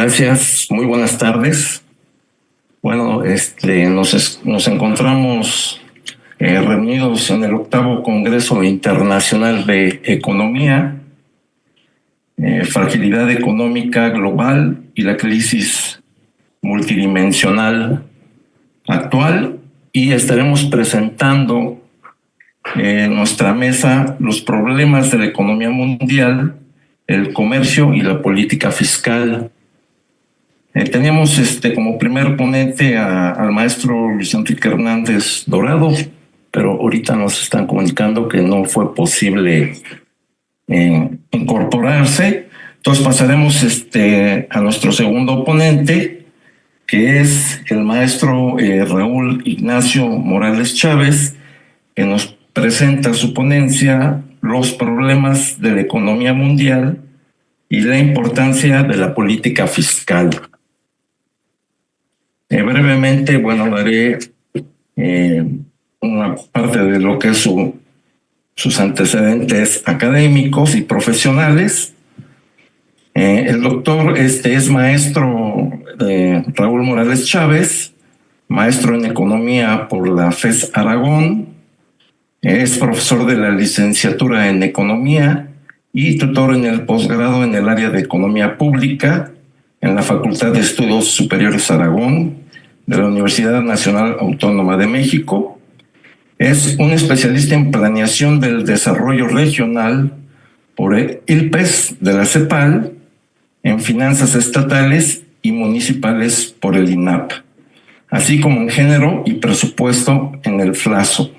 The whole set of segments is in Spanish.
Gracias, muy buenas tardes. Bueno, nos encontramos reunidos en el octavo Congreso Internacional de Economía, Fragilidad Económica Global y la crisis multidimensional actual, y estaremos presentando en nuestra mesa los problemas de la economía mundial, el comercio y la política fiscal. Teníamos como primer ponente al maestro Luis Enrique Hernández Dorado, pero ahorita nos están comunicando que no fue posible incorporarse. Entonces pasaremos a nuestro segundo ponente, que es el maestro Raúl Ignacio Morales Chávez, que nos presenta su ponencia, los problemas de la economía mundial y la importancia de la política fiscal. Brevemente, daré una parte de lo que es sus antecedentes académicos y profesionales. El doctor es maestro Raúl Morales Chávez, maestro en economía por la FES Aragón, es profesor de la licenciatura en economía y tutor en el posgrado en el área de economía pública en la Facultad de Estudios Superiores Aragón de la Universidad Nacional Autónoma de México. Es un especialista en planeación del desarrollo regional por el ILPES de la CEPAL, en finanzas estatales y municipales por el INAP, así como en género y presupuesto en el FLASO.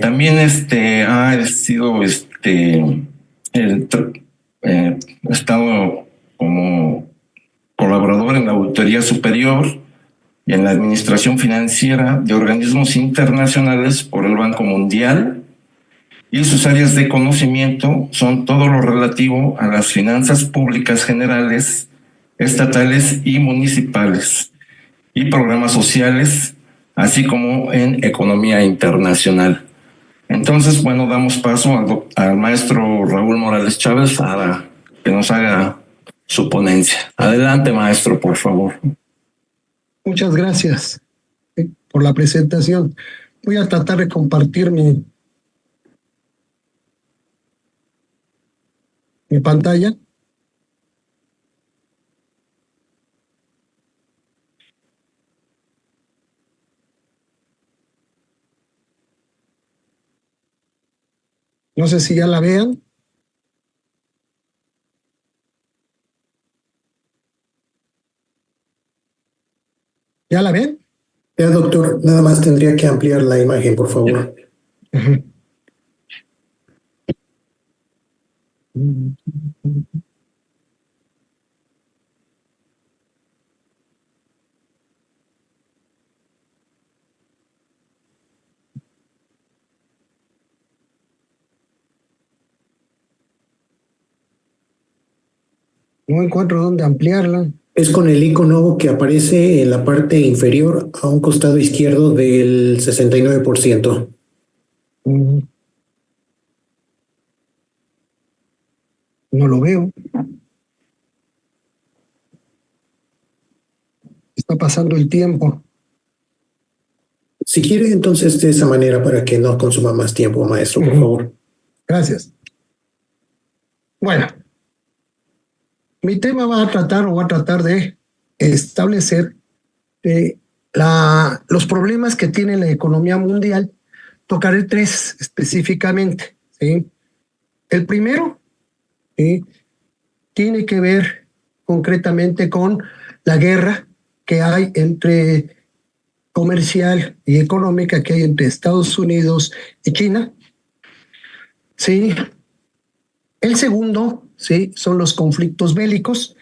También ha sido estado como colaborador en la Auditoría Superior y en la Administración Financiera de organismos internacionales por el Banco Mundial, y sus áreas de conocimiento son todo lo relativo a las finanzas públicas generales, estatales y municipales, y programas sociales, así como en economía internacional. Entonces, damos paso al maestro Raúl Morales Chávez para que nos haga su ponencia. Adelante, maestro, por favor. Muchas gracias por la presentación. Voy a tratar de compartir mi pantalla. No sé si ya la vean. ¿Ya la ven? Ya, doctor, nada más tendría que ampliar la imagen, por favor. No encuentro dónde ampliarla. Es con el icono que aparece en la parte inferior a un costado izquierdo del 69%. No lo veo. Está pasando el tiempo. Si quiere, entonces de esa manera para que no consuma más tiempo, maestro, por favor. Gracias. Bueno, mi tema va a tratar de establecer los problemas que tiene la economía mundial. Tocaré tres específicamente, ¿sí? El primero tiene que ver concretamente con la guerra que hay comercial y económica que hay entre Estados Unidos y China. Sí. El segundo, son los conflictos bélicos,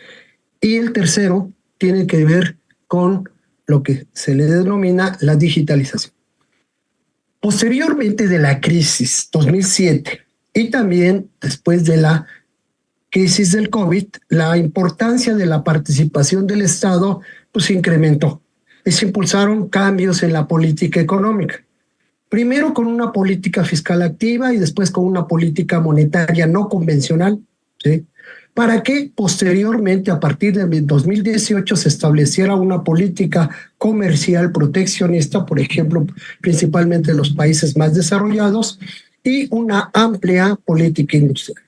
y el tercero tiene que ver con lo que se le denomina la digitalización. Posteriormente de la crisis 2007 y también después de la crisis del COVID, la importancia de la participación del Estado se incrementó. Se impulsaron cambios en la política económica. Primero con una política fiscal activa y después con una política monetaria no convencional, ¿sí? para que posteriormente, a partir de 2018, se estableciera una política comercial proteccionista, por ejemplo, principalmente en los países más desarrollados, y una amplia política industrial.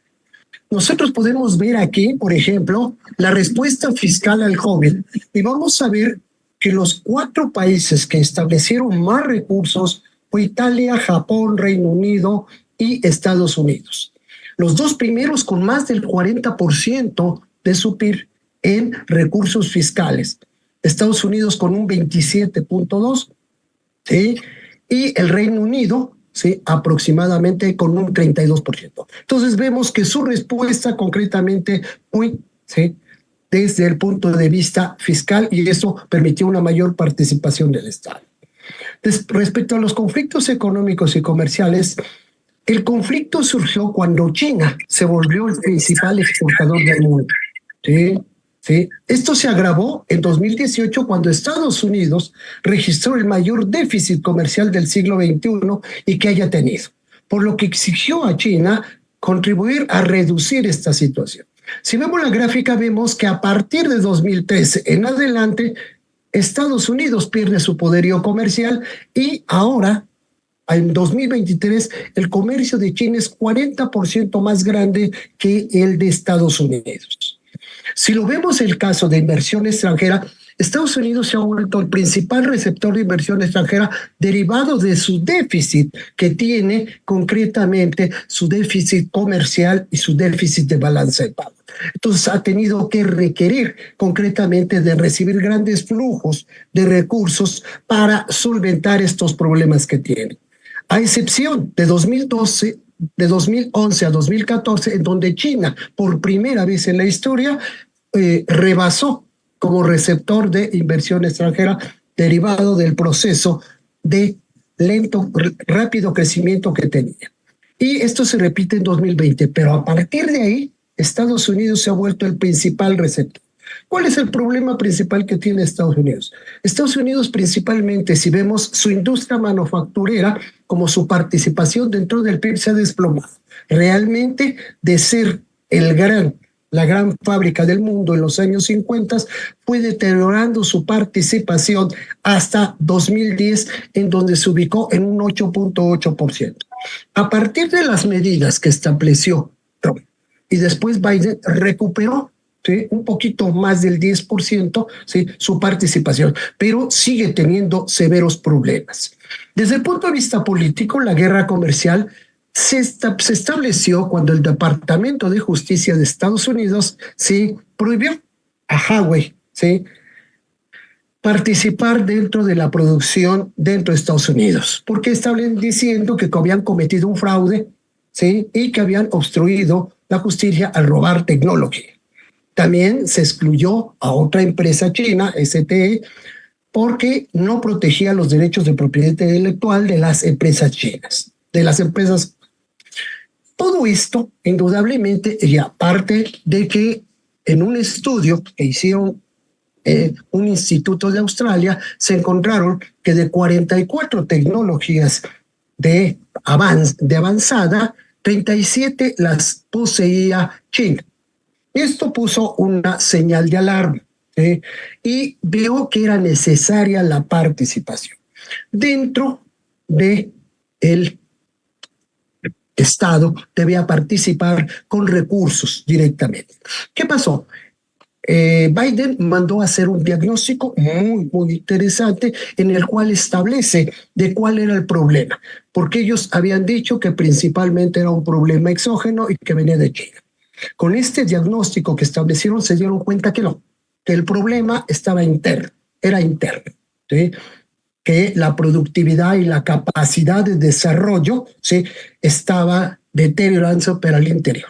Nosotros podemos ver aquí, por ejemplo, la respuesta fiscal al COVID, y vamos a ver que los 4 países que establecieron más recursos fue Italia, Japón, Reino Unido y Estados Unidos. Los 2 primeros con más del 40% de su PIB en recursos fiscales. Estados Unidos con un 27.2%, ¿sí? Y el Reino Unido, ¿sí?, aproximadamente con un 32%. Entonces vemos que su respuesta concretamente fue, ¿sí?, desde el punto de vista fiscal, y eso permitió una mayor participación del Estado. Respecto a los conflictos económicos y comerciales, el conflicto surgió cuando China se volvió el principal exportador del mundo. ¿Sí? ¿Sí? Esto se agravó en 2018 cuando Estados Unidos registró el mayor déficit comercial del siglo XXI y que haya tenido, por lo que exigió a China contribuir a reducir esta situación. Si vemos la gráfica, vemos que a partir de 2013 en adelante, Estados Unidos pierde su poderío comercial y ahora, en 2023, el comercio de China es 40% más grande que el de Estados Unidos. Si lo vemos el caso de inversión extranjera, Estados Unidos se ha vuelto el principal receptor de inversión extranjera derivado de su déficit que tiene concretamente su déficit comercial y su déficit de balanza de pago. Entonces ha tenido que requerir concretamente de recibir grandes flujos de recursos para solventar estos problemas que tiene. A excepción de 2011 a 2014, en donde China, por primera vez en la historia, rebasó como receptor de inversión extranjera derivado del proceso de rápido crecimiento que tenía. Y esto se repite en 2020, pero a partir de ahí, Estados Unidos se ha vuelto el principal receptor. ¿Cuál es el problema principal que tiene Estados Unidos? Estados Unidos principalmente, si vemos su industria manufacturera como su participación dentro del PIB se ha desplomado. Realmente de ser la gran fábrica del mundo en los años 50, fue deteriorando su participación hasta 2010, en donde se ubicó en un 8.8%. A partir de las medidas que estableció Trump y después Biden, recuperó, ¿sí?, un poquito más del 10%, ¿sí?, su participación, pero sigue teniendo severos problemas. Desde el punto de vista político, la guerra comercial se estableció cuando el Departamento de Justicia de Estados Unidos, ¿sí?, prohibió a Huawei, ¿sí?, participar dentro de la producción dentro de Estados Unidos, porque estaban diciendo que habían cometido un fraude, ¿sí?, y que habían obstruido la justicia al robar tecnología. También se excluyó a otra empresa china, STE, porque no protegía los derechos de propiedad intelectual de las empresas chinas, de las empresas. Todo esto, indudablemente, y aparte de que en un estudio que hicieron un instituto de Australia, se encontraron que de 44 tecnologías de avanzada, 37 las poseía China. Esto puso una señal de alarma, y vio que era necesaria la participación. Dentro del Estado debía participar con recursos directamente. ¿Qué pasó? Biden mandó a hacer un diagnóstico muy interesante en el cual establece de cuál era el problema, porque ellos habían dicho que principalmente era un problema exógeno y que venía de China. Con este diagnóstico que establecieron se dieron cuenta que no, que el problema era interno, ¿sí?, que la productividad y la capacidad de desarrollo, ¿sí?, estaba deteriorándose pero al interior.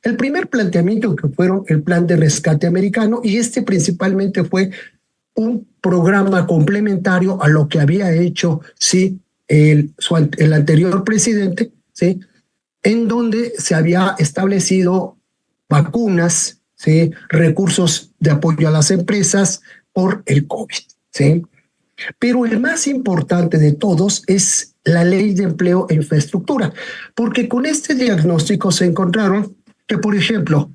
El primer planteamiento que fueron el plan de rescate americano, y este principalmente fue un programa complementario a lo que había hecho, ¿sí?, el anterior presidente, ¿sí?, en donde se había establecido vacunas, ¿sí?, recursos de apoyo a las empresas por el COVID, ¿sí? Pero el más importante de todos es la ley de empleo e infraestructura, porque con este diagnóstico se encontraron que, por ejemplo,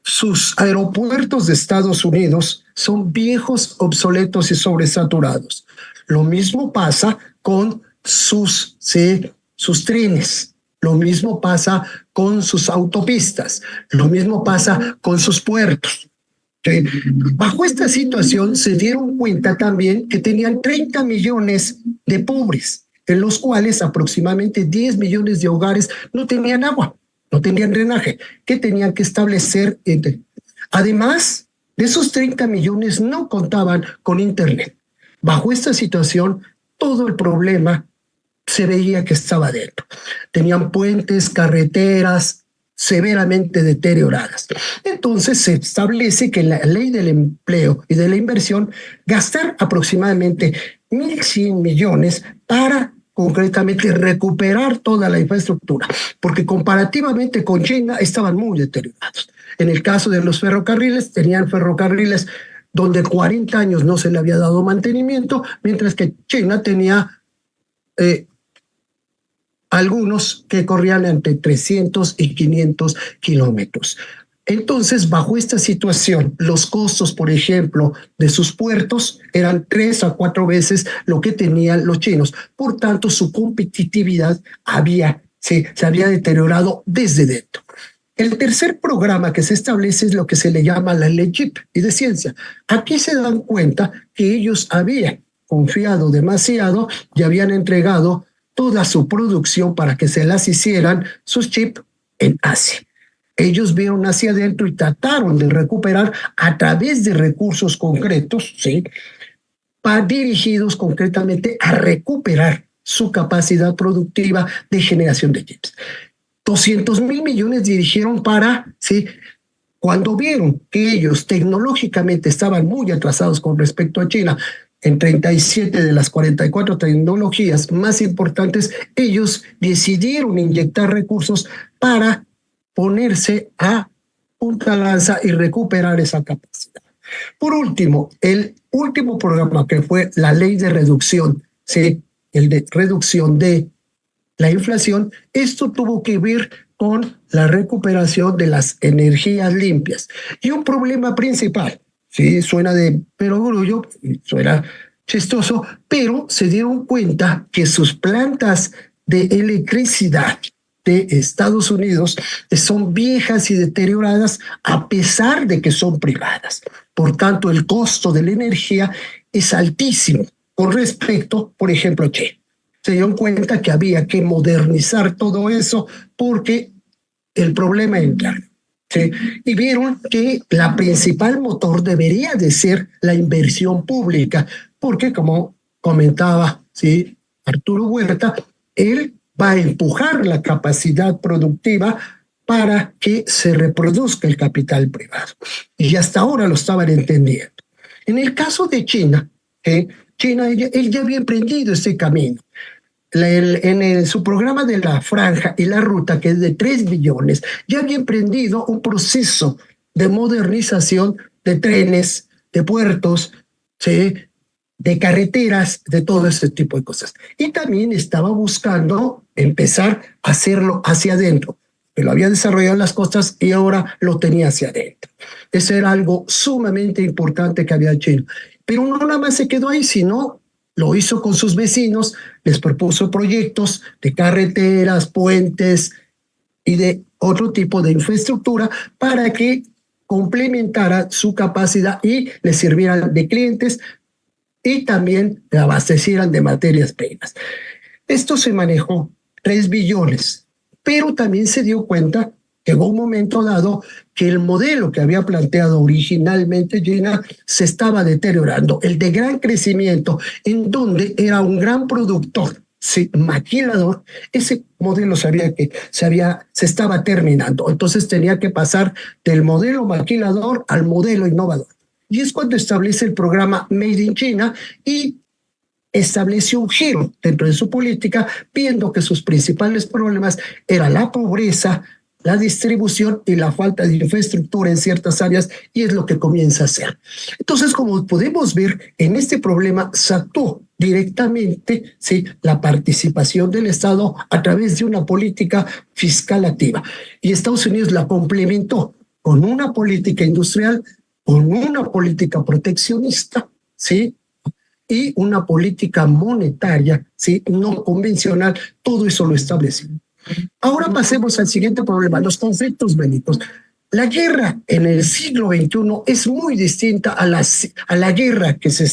sus aeropuertos de Estados Unidos son viejos, obsoletos y sobresaturados. Lo mismo pasa con sus trenes. Lo mismo pasa con sus autopistas. Lo mismo pasa con sus puertos. Bajo esta situación se dieron cuenta también que tenían 30 millones de pobres, en los cuales aproximadamente 10 millones de hogares no tenían agua, no tenían drenaje, que tenían que establecer. Además de esos 30 millones no contaban con internet. Bajo esta situación, todo el problema se veía que estaba dentro. Tenían puentes, carreteras severamente deterioradas. Entonces se establece que la ley del empleo y de la inversión gastar aproximadamente 1.100 millones para concretamente recuperar toda la infraestructura, porque comparativamente con China estaban muy deteriorados. En el caso de los ferrocarriles, tenían ferrocarriles donde 40 años no se le había dado mantenimiento, mientras que China tenía algunos que corrían entre 300 y 500 kilómetros. Entonces, bajo esta situación, los costos, por ejemplo, de sus puertos eran 3 a 4 veces lo que tenían los chinos. Por tanto, su competitividad se había deteriorado desde dentro. El tercer programa que se establece es lo que se le llama la ley Chip y de ciencia. Aquí se dan cuenta que ellos habían confiado demasiado y habían entregado toda su producción para que se las hicieran sus chips en Asia. Ellos vieron hacia adentro y trataron de recuperar a través de recursos concretos, ¿sí?, dirigidos concretamente a recuperar su capacidad productiva de generación de chips. 200.000 millones dirigieron para, ¿sí?, cuando vieron que ellos tecnológicamente estaban muy atrasados con respecto a China, en 37 de las 44 tecnologías más importantes, ellos decidieron inyectar recursos para ponerse a punta lanza y recuperar esa capacidad. Por último, el último programa que fue la ley de reducción, ¿sí?, el de reducción de la inflación, esto tuvo que ver con la recuperación de las energías limpias. Y un problema principal, sí, suena de perogrullo, suena chistoso, pero se dieron cuenta que sus plantas de electricidad de Estados Unidos son viejas y deterioradas a pesar de que son privadas. Por tanto, el costo de la energía es altísimo con respecto, por ejemplo, a China. Se dieron cuenta que había que modernizar todo eso porque el problema interno. ¿Sí? Y vieron que la principal motor debería de ser la inversión pública, porque como comentaba, ¿sí?, Arturo Huerta, él va a empujar la capacidad productiva para que se reproduzca el capital privado. Y hasta ahora lo estaban entendiendo. En el caso de China, China, él ya había emprendido ese camino. En su programa de la franja y la ruta, que es de 3 billones, ya había emprendido un proceso de modernización de trenes, de puertos, ¿sí?, de carreteras, de todo ese tipo de cosas. Y también estaba buscando empezar a hacerlo hacia adentro. Lo había desarrollado en las costas y ahora lo tenía hacia adentro. Eso era algo sumamente importante que había hecho. Pero no nada más se quedó ahí, sino lo hizo con sus vecinos, les propuso proyectos de carreteras, puentes y de otro tipo de infraestructura para que complementara su capacidad y les sirvieran de clientes y también le abastecieran de materias primas. Esto se manejó 3 billones, pero también se dio cuenta, llegó un momento dado, que el modelo que había planteado originalmente China se estaba deteriorando, el de gran crecimiento, en donde era un gran productor, sí, maquilador. Ese modelo se estaba terminando, entonces tenía que pasar del modelo maquilador al modelo innovador. Y es cuando establece el programa Made in China y estableció un giro dentro de su política, viendo que sus principales problemas eran la pobreza, la distribución y la falta de infraestructura en ciertas áreas, y es lo que comienza a hacer. Entonces, como podemos ver, en este problema se actuó directamente, ¿sí?, la participación del Estado a través de una política fiscal activa. Y Estados Unidos la complementó con una política industrial, con una política proteccionista, ¿sí? Y una política monetaria, ¿sí? No convencional, todo eso lo estableció. Ahora pasemos al siguiente problema, los conflictos bélicos. La guerra en el siglo XXI es muy distinta a la guerra que se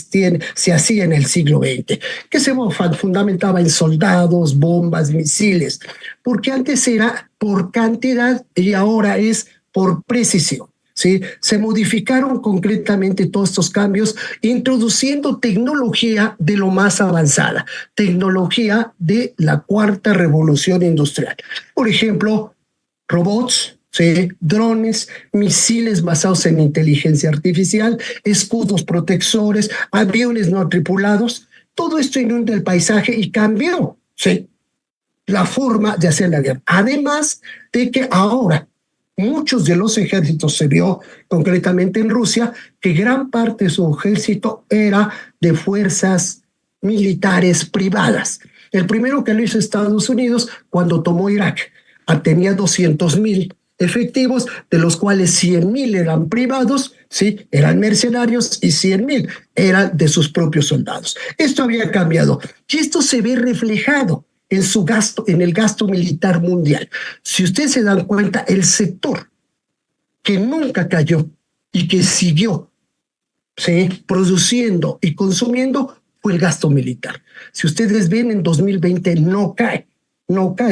hacía en el siglo XX, que se fundamentaba en soldados, bombas, misiles, porque antes era por cantidad y ahora es por precisión. ¿Sí? Se modificaron concretamente todos estos cambios, introduciendo tecnología de lo más avanzada, tecnología de la cuarta revolución industrial. Por ejemplo, robots, ¿sí? Drones, misiles basados en inteligencia artificial, escudos protectores, aviones no tripulados. Todo esto inunda el paisaje y cambió, ¿sí? La forma de hacer la guerra. Además de que ahora muchos de los ejércitos, se vio concretamente en Rusia, que gran parte de su ejército era de fuerzas militares privadas. El primero que lo hizo Estados Unidos cuando tomó Irak, tenía 200,000 efectivos, de los cuales 100,000 eran privados, ¿sí? Eran mercenarios, y 100,000 eran de sus propios soldados. Esto había cambiado y esto se ve reflejado en su gasto, en el gasto militar mundial. Si ustedes se dan cuenta, el sector que nunca cayó y que siguió, ¿sí?, produciendo y consumiendo fue el gasto militar. Si ustedes ven, en 2020 no cae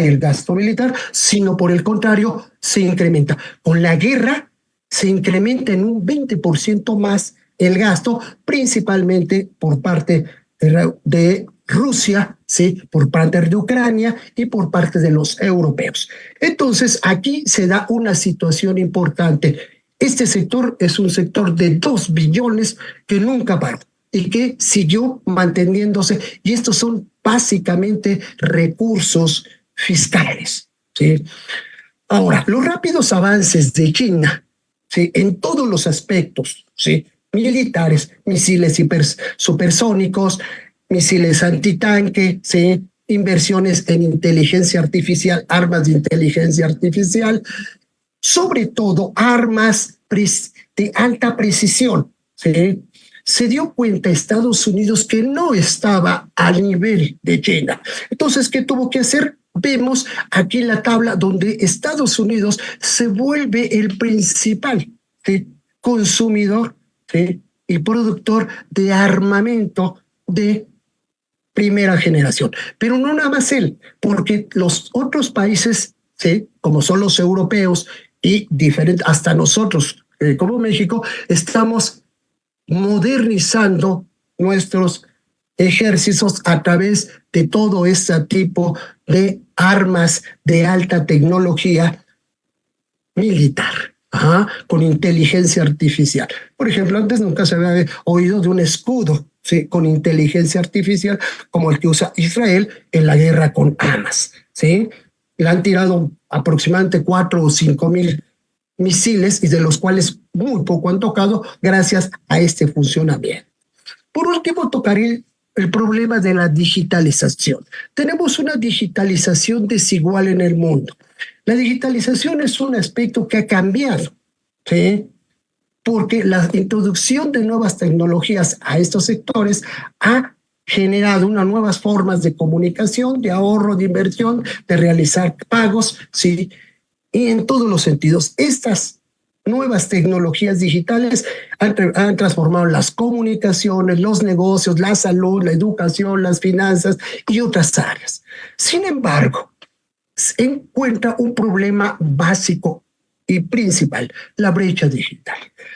el gasto militar, sino por el contrario, se incrementa. Con la guerra se incrementa en un 20% más el gasto, principalmente por parte de Rusia, ¿sí?, por parte de Ucrania y por parte de los europeos. Entonces, aquí se da una situación importante. Este sector es un sector de 2 billones que nunca paró y que siguió manteniéndose, y estos son básicamente recursos fiscales, ¿sí? Ahora, los rápidos avances de China, ¿sí?, en todos los aspectos, ¿sí?, militares, misiles supersónicos, misiles antitanque, ¿sí?, inversiones en inteligencia artificial, armas de inteligencia artificial, sobre todo armas de alta precisión, ¿sí? Se dio cuenta Estados Unidos que no estaba al nivel de China. Entonces, ¿qué tuvo que hacer? Vemos aquí la tabla donde Estados Unidos se vuelve el principal, ¿sí?, consumidor, ¿sí?, y productor de armamento de primera generación. Pero no nada más él, porque los otros países, ¿sí?, como son los europeos y diferentes, hasta nosotros, como México, estamos modernizando nuestros ejércitos a través de todo este tipo de armas de alta tecnología militar, con inteligencia artificial. Por ejemplo, antes nunca se había oído de un escudo, ¿sí?, con inteligencia artificial como el que usa Israel en la guerra con Hamas, ¿sí? Le han tirado aproximadamente 4 o 5,000 misiles, y de los cuales muy poco han tocado gracias a este funcionamiento. Por último, tocaré el problema de la digitalización. Tenemos una digitalización desigual en el mundo. La digitalización es un aspecto que ha cambiado, ¿sí?, porque la introducción de nuevas tecnologías a estos sectores ha generado unas nuevas formas de comunicación, de ahorro, de inversión, de realizar pagos, ¿sí?, y en todos los sentidos. Estas nuevas tecnologías digitales han transformado las comunicaciones, los negocios, la salud, la educación, las finanzas y otras áreas. Sin embargo, se encuentra un problema básico y principal: la brecha digital.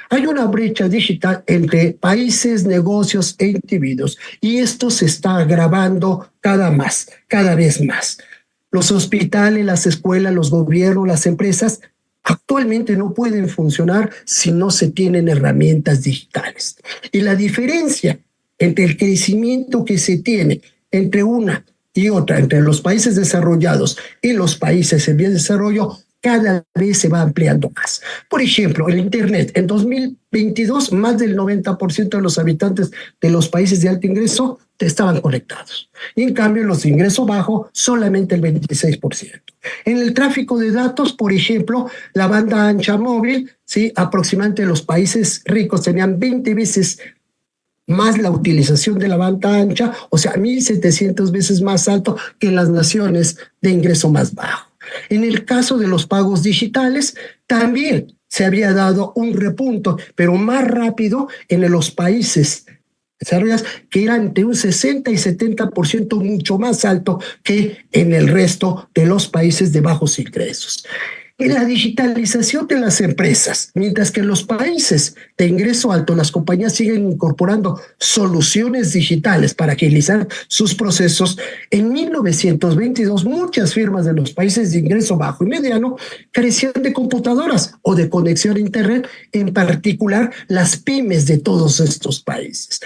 Hay una brecha digital entre países, negocios e individuos, y esto se está agravando cada vez más. Los hospitales, las escuelas, los gobiernos, las empresas actualmente no pueden funcionar si no se tienen herramientas digitales. Y la diferencia entre el crecimiento que se tiene entre una y otra, entre los países desarrollados y los países en vía de desarrollo, cada vez se va ampliando más. Por ejemplo, el Internet. En 2022, más del 90% de los habitantes de los países de alto ingreso estaban conectados. Y en cambio, los de ingreso bajo, solamente el 26%. En el tráfico de datos, por ejemplo, la banda ancha móvil, ¿sí? Aproximadamente los países ricos tenían 20 veces más la utilización de la banda ancha, o sea, 1.700 veces más alto que en las naciones de ingreso más bajo. En el caso de los pagos digitales, también se había dado un repunto, pero más rápido en los países desarrollados, que eran de un 60 y 70% mucho más alto que en el resto de los países de bajos ingresos. En la digitalización de las empresas, mientras que en los países de ingreso alto las compañías siguen incorporando soluciones digitales para agilizar sus procesos, en 1922 muchas firmas de los países de ingreso bajo y mediano carecían de computadoras o de conexión a Internet, en particular las pymes de todos estos países.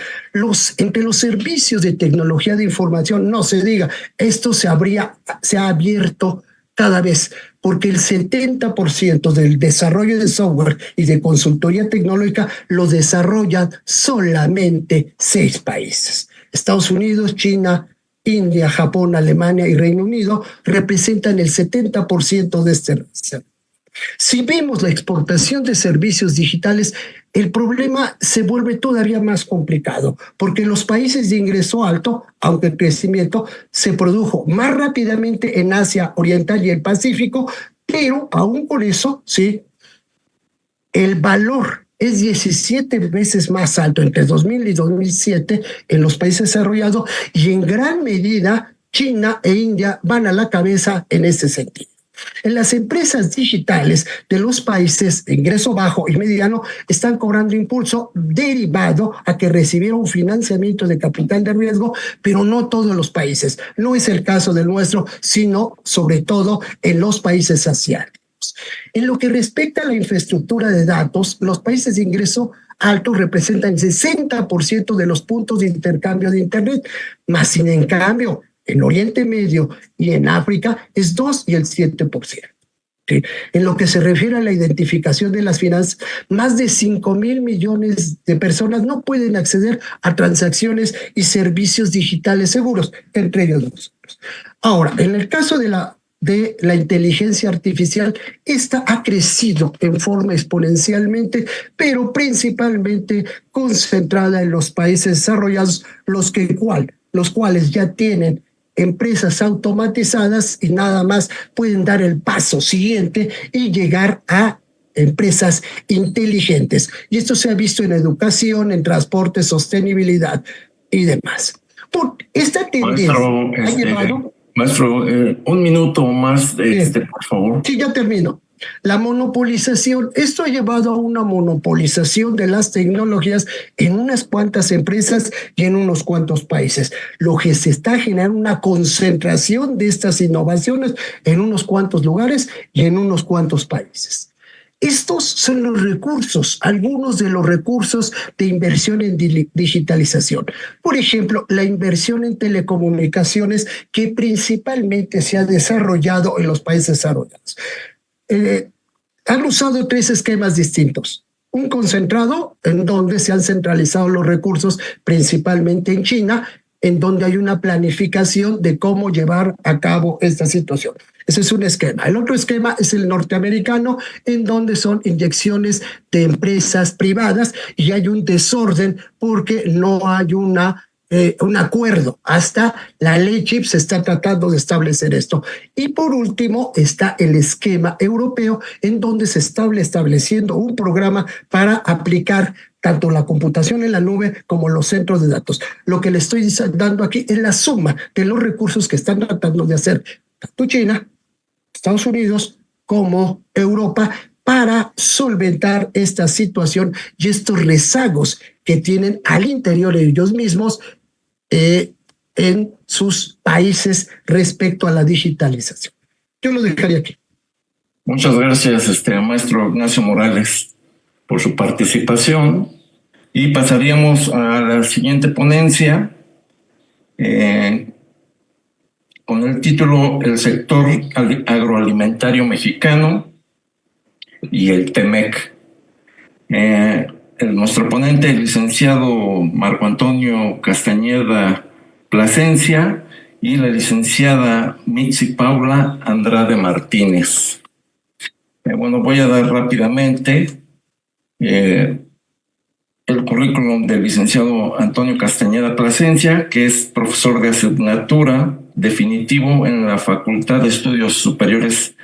Entre los servicios de tecnología de información, no se diga, esto se ha abierto cada vez, porque el 70% del desarrollo de software y de consultoría tecnológica lo desarrollan solamente 6 países. Estados Unidos, China, India, Japón, Alemania y Reino Unido representan el 70% de este desarrollo. Si vemos la exportación de servicios digitales, el problema se vuelve todavía más complicado, porque en los países de ingreso alto, aunque el crecimiento se produjo más rápidamente en Asia Oriental y el Pacífico, pero aún con eso, sí, el valor es 17 veces más alto entre 2000 y 2007 en los países desarrollados, y en gran medida China e India van a la cabeza en ese sentido. En las empresas digitales de los países de ingreso bajo y mediano están cobrando impulso derivado a que recibieron financiamiento de capital de riesgo, pero no todos los países. No es el caso del nuestro, sino sobre todo en los países asiáticos. En lo que respecta a la infraestructura de datos, los países de ingreso alto representan el 60% de los puntos de intercambio de Internet, más sin en cambio, en Oriente Medio y en África es 2 y el 7%. ¿Sí? En lo que se refiere a la identificación de las finanzas, más de 5,000 millones de personas no pueden acceder a transacciones y servicios digitales seguros, entre ellos nosotros. Ahora, en el caso de la inteligencia artificial, esta ha crecido en forma exponencialmente, pero principalmente concentrada en los países desarrollados, los cuales ya tienen empresas automatizadas y nada más pueden dar el paso siguiente y llegar a empresas inteligentes. Y esto se ha visto en educación, en transporte, sostenibilidad y demás. Por esta tendencia ha llevado... Maestro, un minuto más, por favor. Sí, ya termino. La monopolización, esto ha llevado a una monopolización de las tecnologías en unas cuantas empresas y en unos cuantos países, lo que se está generando una concentración de estas innovaciones en unos cuantos lugares y en unos cuantos países. Estos son los recursos, algunos de los recursos de inversión en digitalización. Por ejemplo, la inversión en telecomunicaciones, que principalmente se ha desarrollado en los países desarrollados. Han usado 3 esquemas distintos. Un concentrado, en donde se han centralizado los recursos, principalmente en China, en donde hay una planificación de cómo llevar a cabo esta situación. Ese es un esquema. El otro esquema es el norteamericano, en donde son inyecciones de empresas privadas y hay un desorden porque no hay un acuerdo. Hasta la ley CHIPS se está tratando de establecer esto. Y por último está el esquema europeo, en donde se está estableciendo un programa para aplicar tanto la computación en la nube como los centros de datos. Lo que le estoy dando aquí es la suma de los recursos que están tratando de hacer tanto China, Estados Unidos como Europa, para solventar esta situación y estos rezagos que tienen al interior de ellos mismos en sus países respecto a la digitalización. Yo lo dejaría aquí. Muchas gracias, maestro Ignacio Morales, por su participación. Y pasaríamos a la siguiente ponencia con el título El sector agroalimentario mexicano, y el TEMEC. Nuestro ponente, el licenciado Marco Antonio Castañeda Plasencia, y la licenciada Mitzi Paula Andrade Martínez. Bueno, voy a dar rápidamente el currículum del licenciado Antonio Castañeda Plasencia, que es profesor de asignatura definitivo en la Facultad de Estudios Superiores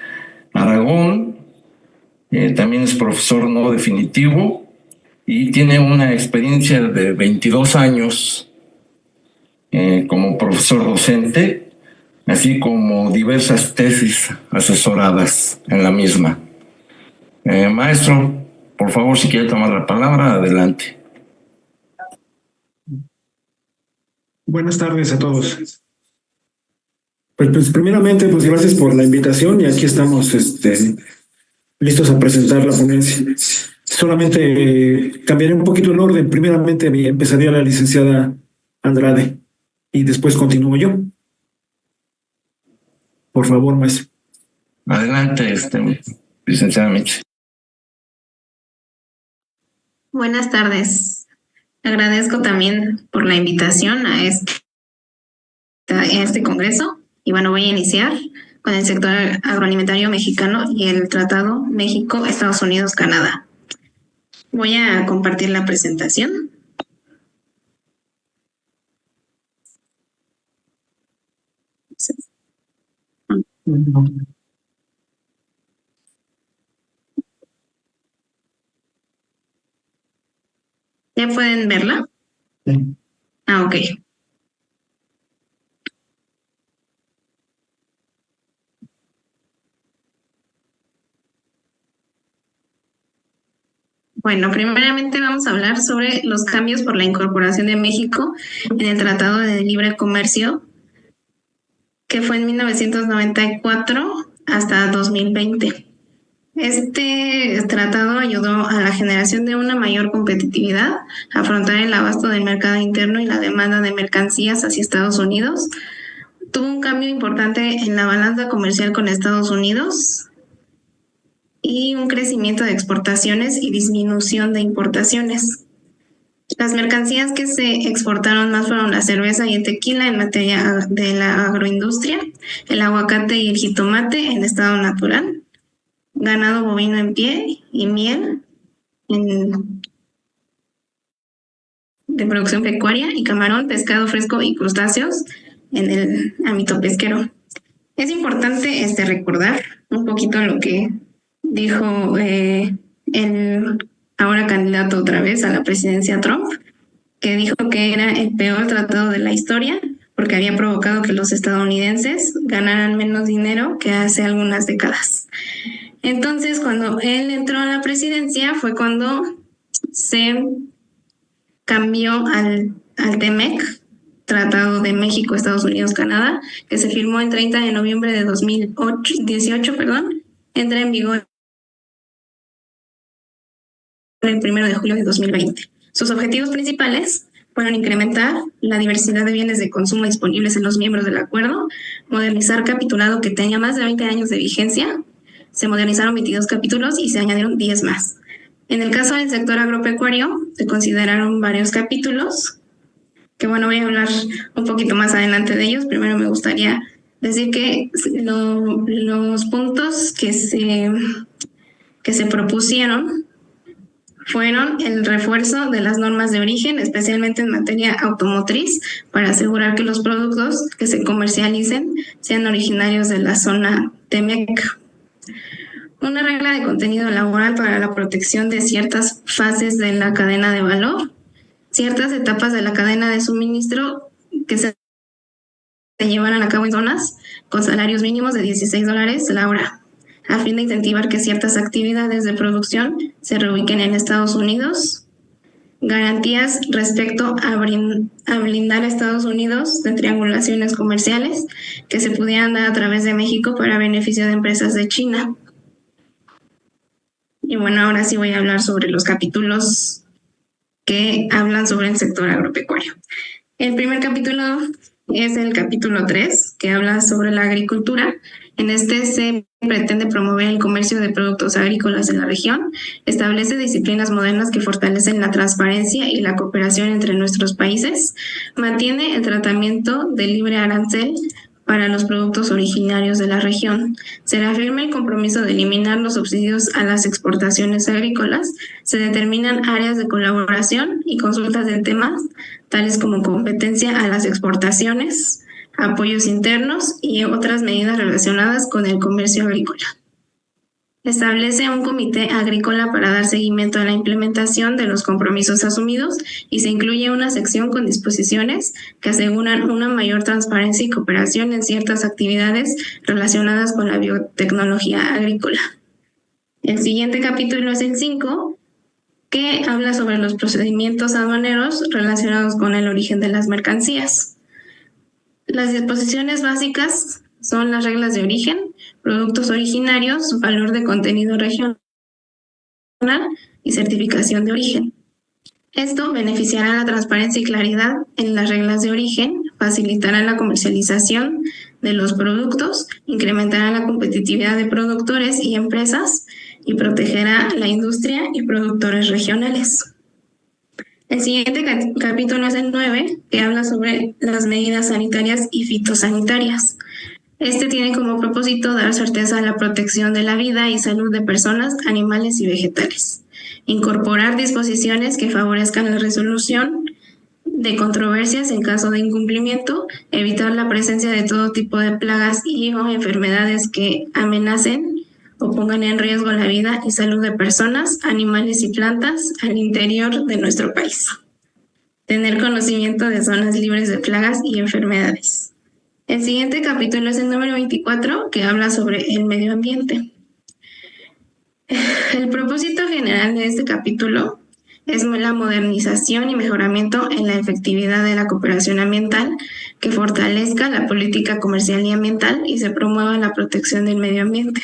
Aragón. También es profesor no definitivo y tiene una experiencia de 22 años como profesor docente, así como diversas tesis asesoradas en la misma. Maestro, por favor, si quiere tomar la palabra, adelante. Buenas tardes a todos. Pues primeramente, pues gracias por la invitación y aquí estamos listos a presentar la ponencia. Solamente cambiaré un poquito el orden. Primeramente empezaría la licenciada Andrade y después continúo yo. Por favor, maestro. Adelante, licenciada Mitzi. Buenas tardes. Agradezco también por la invitación a este congreso. Y bueno, voy a iniciar con el sector agroalimentario mexicano y el Tratado México, Estados Unidos, Canadá. Voy a compartir la presentación. ¿Ya pueden verla? Sí. Ok. Bueno, primeramente vamos a hablar sobre los cambios por la incorporación de México en el Tratado de Libre Comercio, que fue en 1994 hasta 2020. Este tratado ayudó a la generación de una mayor competitividad, afrontar el abasto del mercado interno y la demanda de mercancías hacia Estados Unidos. Tuvo un cambio importante en la balanza comercial con Estados Unidos y un crecimiento de exportaciones y disminución de importaciones. Las mercancías que se exportaron más fueron la cerveza y el tequila en materia de la agroindustria, el aguacate y el jitomate en estado natural, ganado bovino en pie y miel de producción pecuaria y camarón, pescado fresco y crustáceos en el ámbito pesquero. Es importante recordar un poquito lo que dijo el ahora candidato otra vez a la presidencia Trump, que dijo que era el peor tratado de la historia porque había provocado que los estadounidenses ganaran menos dinero que hace algunas décadas. Entonces, cuando él entró a la presidencia fue cuando se cambió al TEMEC, Tratado de México, Estados Unidos, Canadá, que se firmó el 30 de noviembre de 2018, entra en vigor el 1 de julio de 2020. Sus objetivos principales fueron incrementar la diversidad de bienes de consumo disponibles en los miembros del acuerdo, modernizar capitulado que tenía más de 20 años de vigencia, se modernizaron 22 capítulos y se añadieron 10 más. En el caso del sector agropecuario, se consideraron varios capítulos, que bueno, voy a hablar un poquito más adelante de ellos. Primero me gustaría decir que los puntos que se propusieron fueron el refuerzo de las normas de origen, especialmente en materia automotriz, para asegurar que los productos que se comercialicen sean originarios de la zona TEMEC. Una regla de contenido laboral para la protección de ciertas fases de la cadena de valor, ciertas etapas de la cadena de suministro que se llevaran a cabo en zonas con salarios mínimos de $16 la hora, a fin de incentivar que ciertas actividades de producción se reubiquen en Estados Unidos, garantías respecto a blindar a Estados Unidos de triangulaciones comerciales que se pudieran dar a través de México para beneficio de empresas de China. Y bueno, ahora sí voy a hablar sobre los capítulos que hablan sobre el sector agropecuario. El primer capítulo es el capítulo 3, que habla sobre la agricultura En este se pretende promover el comercio de productos agrícolas en la región, establece disciplinas modernas que fortalecen la transparencia y la cooperación entre nuestros países, mantiene el tratamiento de libre arancel para los productos originarios de la región. Se reafirma el compromiso de eliminar los subsidios a las exportaciones agrícolas, se determinan áreas de colaboración y consultas de temas tales como competencia a las exportaciones, apoyos internos y otras medidas relacionadas con el comercio agrícola. Establece un comité agrícola para dar seguimiento a la implementación de los compromisos asumidos y se incluye una sección con disposiciones que aseguran una mayor transparencia y cooperación en ciertas actividades relacionadas con la biotecnología agrícola. El siguiente capítulo es el 5, que habla sobre los procedimientos aduaneros relacionados con el origen de las mercancías. Las disposiciones básicas son las reglas de origen, productos originarios, valor de contenido regional y certificación de origen. Esto beneficiará la transparencia y claridad en las reglas de origen, facilitará la comercialización de los productos, incrementará la competitividad de productores y empresas y protegerá la industria y productores regionales. El siguiente capítulo es el 9, que habla sobre las medidas sanitarias y fitosanitarias. Este tiene como propósito dar certeza a la protección de la vida y salud de personas, animales y vegetales. Incorporar disposiciones que favorezcan la resolución de controversias en caso de incumplimiento, evitar la presencia de todo tipo de plagas y o enfermedades que amenacen o pongan en riesgo la vida y salud de personas, animales y plantas al interior de nuestro país. Tener conocimiento de zonas libres de plagas y enfermedades. El siguiente capítulo es el número 24, que habla sobre el medio ambiente. El propósito general de este capítulo es la modernización y mejoramiento en la efectividad de la cooperación ambiental, que fortalezca la política comercial y ambiental y se promueva la protección del medio ambiente.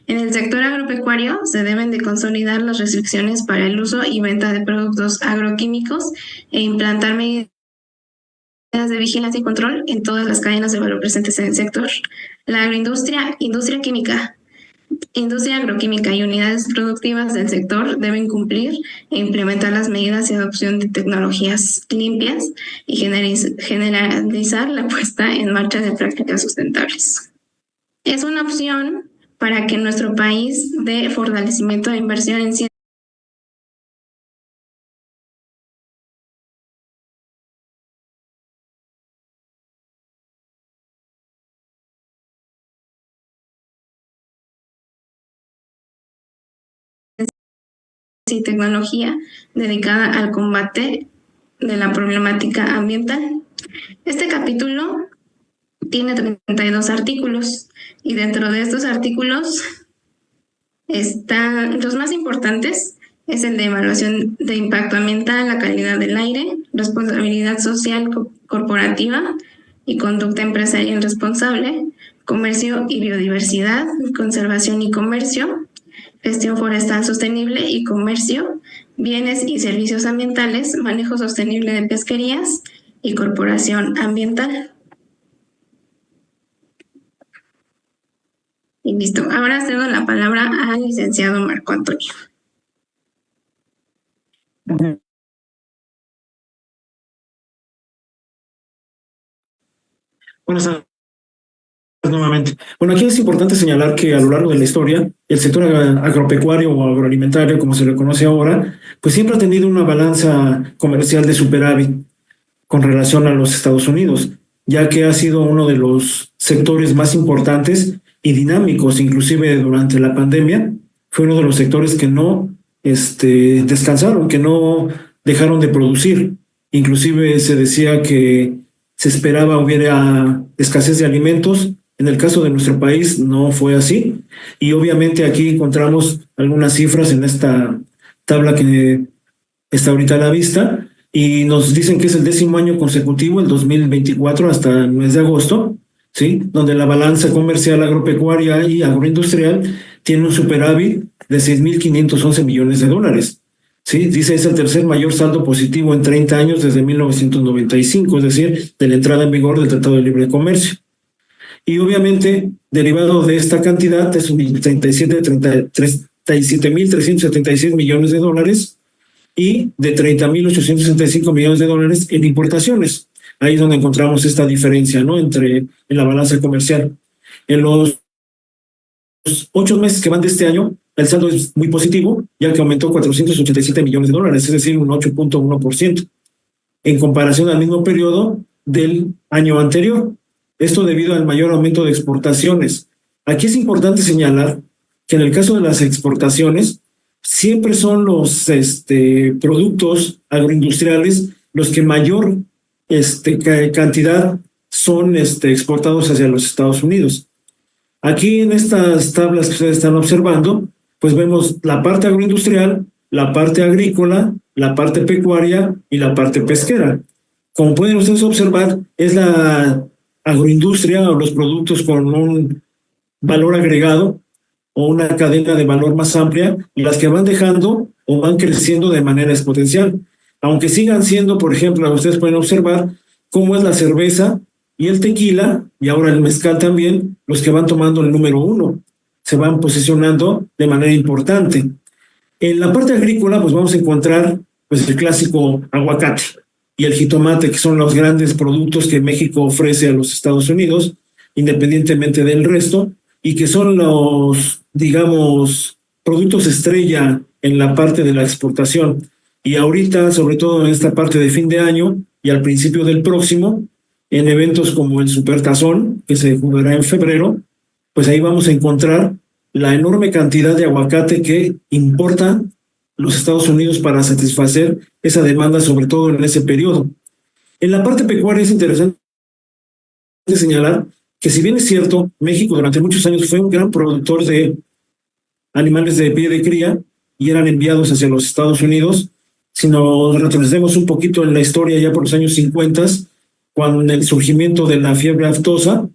En el sector agropecuario se deben de consolidar las restricciones para el uso y venta de productos agroquímicos e implantar medidas de vigilancia y control en todas las cadenas de valor presentes en el sector. La agroindustria, industria química, industria agroquímica y unidades productivas del sector deben cumplir e implementar las medidas y adopción de tecnologías limpias y generalizar la puesta en marcha de prácticas sustentables. Es una opción para que nuestro país dé fortalecimiento de inversión en ciencia y tecnología dedicada al combate de la problemática ambiental. Este capítulo tiene 32 artículos y dentro de estos artículos están los más importantes. Es el de evaluación de impacto ambiental, la calidad del aire, responsabilidad social corporativa y conducta empresarial responsable, comercio y biodiversidad, conservación y comercio, gestión forestal sostenible y comercio, bienes y servicios ambientales, manejo sostenible de pesquerías y corporación ambiental. Y listo. Ahora cedo la palabra al licenciado Marco Antonio. Buenas tardes nuevamente. Bueno, aquí es importante señalar que a lo largo de la historia, el sector agropecuario o agroalimentario, como se le conoce ahora, pues siempre ha tenido una balanza comercial de superávit con relación a los Estados Unidos, ya que ha sido uno de los sectores más importantes y dinámicos, inclusive durante la pandemia, fue uno de los sectores que no descansaron, que no dejaron de producir. Inclusive se decía que se esperaba hubiera escasez de alimentos. En el caso de nuestro país no fue así. Y obviamente aquí encontramos algunas cifras en esta tabla que está ahorita a la vista y nos dicen que es el 10º año consecutivo, el 2024 hasta el mes de agosto, ¿sí? Donde la balanza comercial agropecuaria y agroindustrial tiene un superávit de $6,511 millones. ¿Sí? Dice, es el tercer mayor saldo positivo en 30 años desde 1995, es decir, de la entrada en vigor del Tratado de Libre Comercio. Y obviamente, derivado de esta cantidad, es 37.376 millones de dólares y de 30.865 millones de dólares en importaciones. Ahí es donde encontramos esta diferencia, ¿no? En la balanza comercial. En los 8 meses que van de este año, el saldo es muy positivo, ya que aumentó 487 millones de dólares, es decir, un 8.1%, en comparación al mismo periodo del año anterior. Esto debido al mayor aumento de exportaciones. Aquí es importante señalar que en el caso de las exportaciones, siempre son los productos agroindustriales los que mayor cantidad son exportados hacia los Estados Unidos. Aquí en estas tablas que ustedes están observando, pues vemos la parte agroindustrial, la parte agrícola, la parte pecuaria y la parte pesquera. Como pueden ustedes observar, es la agroindustria o los productos con un valor agregado o una cadena de valor más amplia, las que van dejando o van creciendo de manera exponencial. Aunque sigan siendo, por ejemplo, ustedes pueden observar cómo es la cerveza y el tequila, y ahora el mezcal también, los que van tomando el número 1, se van posicionando de manera importante. En la parte agrícola, pues vamos a encontrar pues el clásico aguacate y el jitomate, que son los grandes productos que México ofrece a los Estados Unidos, independientemente del resto, y que son los, digamos, productos estrella en la parte de la exportación. Y ahorita, sobre todo en esta parte de fin de año y al principio del próximo, en eventos como el Supertazón, que se jugará en febrero, pues ahí vamos a encontrar la enorme cantidad de aguacate que importan los Estados Unidos para satisfacer esa demanda, sobre todo en ese periodo. En la parte pecuaria es interesante señalar que, si bien es cierto, México durante muchos años fue un gran productor de animales de pie de cría y eran enviados hacia los Estados Unidos, si nos retrocedemos un poquito en la historia ya por los años 50, cuando el surgimiento de la fiebre aftosa,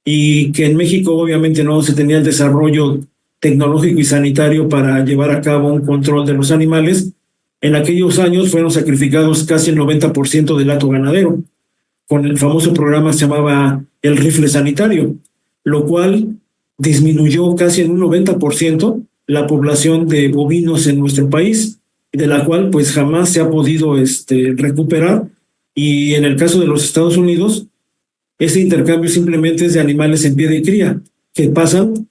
y que en México obviamente no se tenía el desarrollo tecnológico y sanitario para llevar a cabo un control de los animales, en aquellos años fueron sacrificados casi el 90% del hato ganadero, con el famoso programa que se llamaba el rifle sanitario, lo cual disminuyó casi en un 90% la población de bovinos en nuestro país, de la cual pues jamás se ha podido recuperar. Y en el caso de los Estados Unidos, este intercambio simplemente es de animales en pie de cría que pasan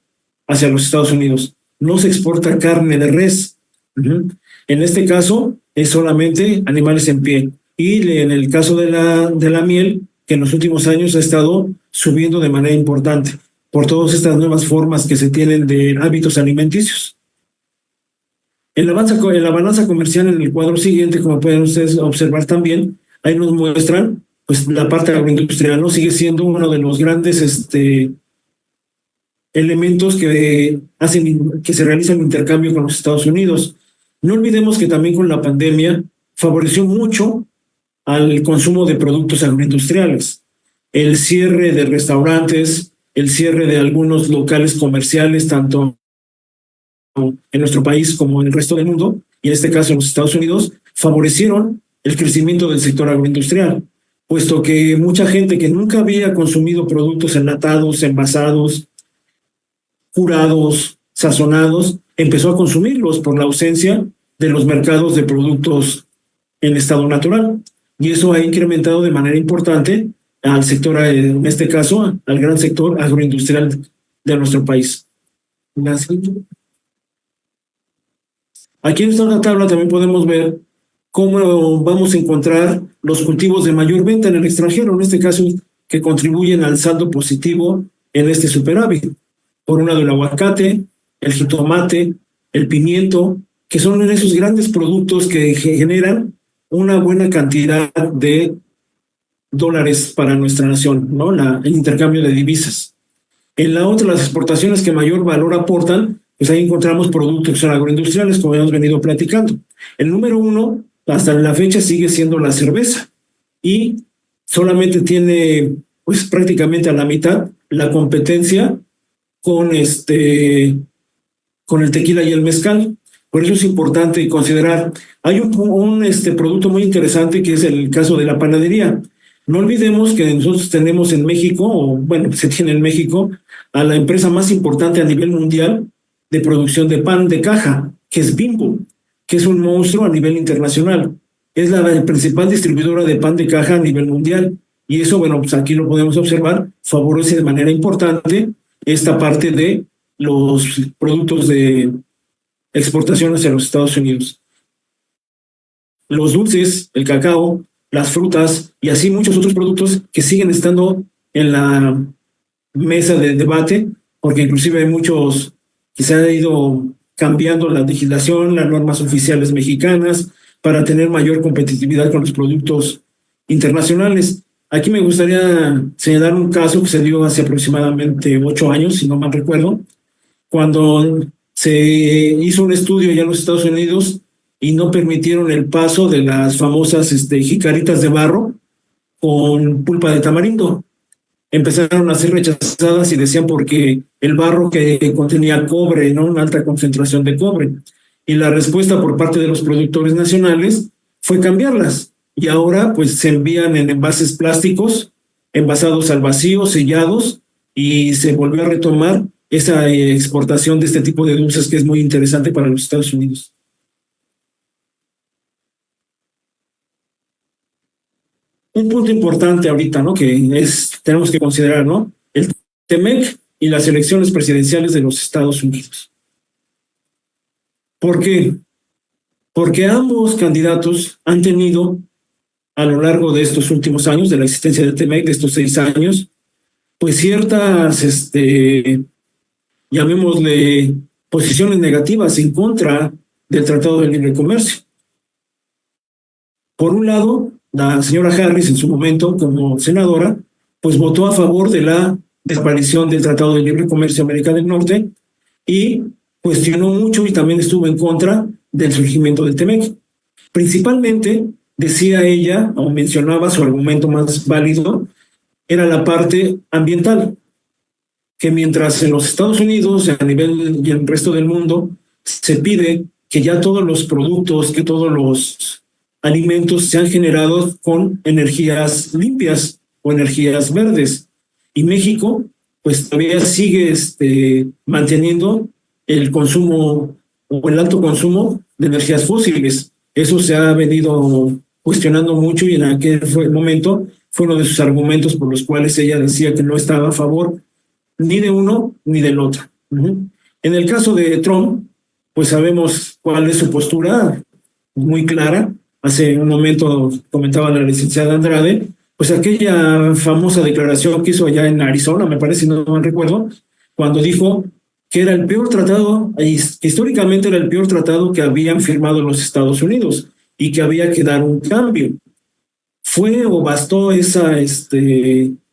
hacia los Estados Unidos. No se exporta carne de res. En este caso es solamente animales en pie. Y en el caso de la miel, que en los últimos años ha estado subiendo de manera importante por todas estas nuevas formas que se tienen de hábitos alimenticios. En la balanza comercial, en el cuadro siguiente, como pueden ustedes observar también, ahí nos muestran pues la parte agroindustrial, ¿no? Sigue siendo uno de los grandes elementos que hacen que se realiza el intercambio con los Estados Unidos. No olvidemos que también con la pandemia favoreció mucho al consumo de productos agroindustriales. El cierre de restaurantes, el cierre de algunos locales comerciales, tanto en nuestro país como en el resto del mundo, y en este caso en los Estados Unidos, favorecieron el crecimiento del sector agroindustrial, puesto que mucha gente que nunca había consumido productos enlatados, envasados, curados, sazonados, empezó a consumirlos por la ausencia de los mercados de productos en estado natural. Y eso ha incrementado de manera importante al sector, en este caso, al gran sector agroindustrial de nuestro país. Aquí en esta tabla también podemos ver cómo vamos a encontrar los cultivos de mayor venta en el extranjero, en este caso, que contribuyen al saldo positivo en este superávit. Por un lado, el aguacate, el jitomate, el pimiento, que son esos grandes productos que generan una buena cantidad de dólares para nuestra nación, ¿no? El intercambio de divisas. En la otra, las exportaciones que mayor valor aportan, pues ahí encontramos productos que son agroindustriales, como hemos venido platicando. El número 1, hasta la fecha, sigue siendo la cerveza, y solamente tiene pues prácticamente a la mitad la competencia con el tequila y el mezcal. Por eso es importante considerar, hay un producto muy interesante que es el caso de la panadería. No olvidemos que nosotros tenemos en México, o bueno, se tiene en México, a la empresa más importante a nivel mundial de producción de pan de caja, que es Bimbo, que es un monstruo a nivel internacional. Es la principal distribuidora de pan de caja a nivel mundial. Y eso, bueno, pues aquí lo podemos observar, favorece de manera importante esta parte de los productos de exportación hacia los Estados Unidos. Los dulces, el cacao, las frutas y así muchos otros productos que siguen estando en la mesa de debate, porque inclusive hay muchos que se han ido cambiando la legislación, las normas oficiales mexicanas, para tener mayor competitividad con los productos internacionales. Aquí me gustaría señalar un caso que se dio hace aproximadamente 8 años, si no mal recuerdo, cuando se hizo un estudio ya en los Estados Unidos y no permitieron el paso de las famosas jicaritas de barro con pulpa de tamarindo. Empezaron a ser rechazadas y decían porque el barro que contenía cobre, ¿no? Una alta concentración de cobre. Y la respuesta por parte de los productores nacionales fue cambiarlas. Y ahora pues se envían en envases plásticos, envasados al vacío, sellados, y se volvió a retomar esa exportación de este tipo de dulces que es muy interesante para los Estados Unidos. Un punto importante ahorita, ¿no? Tenemos que considerar, ¿no? El TEMEC y las elecciones presidenciales de los Estados Unidos. ¿Por qué? Porque ambos candidatos han tenido, a lo largo de estos últimos años, de la existencia del TEMEC, de estos 6 años, pues ciertas, llamémosle, posiciones negativas en contra del Tratado de Libre Comercio. Por un lado, la señora Harris, en su momento como senadora, pues votó a favor de la desaparición del Tratado de Libre Comercio América del Norte y cuestionó mucho y también estuvo en contra del surgimiento del TEMEC. Principalmente, decía ella, o mencionaba su argumento más válido, era la parte ambiental, que mientras en los Estados Unidos, a nivel y en el resto del mundo, se pide que ya todos los productos, que todos los alimentos sean generados con energías limpias o energías verdes. Y México, pues todavía sigue manteniendo el consumo o el alto consumo de energías fósiles. Eso se ha venido cuestionando mucho y en aquel momento fue uno de sus argumentos por los cuales ella decía que no estaba a favor ni de uno ni del otro. En el caso de Trump, pues sabemos cuál es su postura, muy clara. Hace un momento comentaba la licenciada Andrade, pues aquella famosa declaración que hizo allá en Arizona, me parece, no me recuerdo, cuando dijo que era el peor tratado, que históricamente era el peor tratado que habían firmado los Estados Unidos y que había que dar un cambio. ¿Fue o bastó esa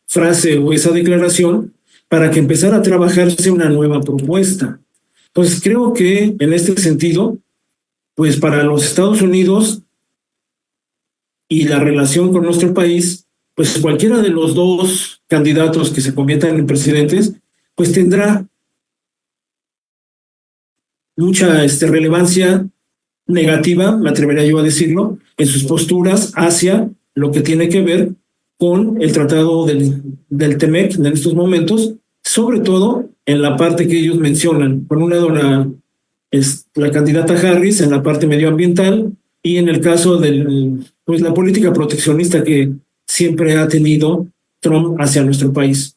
frase o esa declaración para que empezara a trabajarse una nueva propuesta? Entonces creo que en este sentido, pues para los Estados Unidos y la relación con nuestro país, pues cualquiera de los dos candidatos que se conviertan en presidentes, pues tendrá mucha relevancia negativa, me atrevería yo a decirlo, en sus posturas hacia lo que tiene que ver con el tratado del TEMEC en estos momentos, sobre todo en la parte que ellos mencionan. Por un lado, la candidata Harris en la parte medioambiental y en el caso de la política proteccionista que siempre ha tenido Trump hacia nuestro país.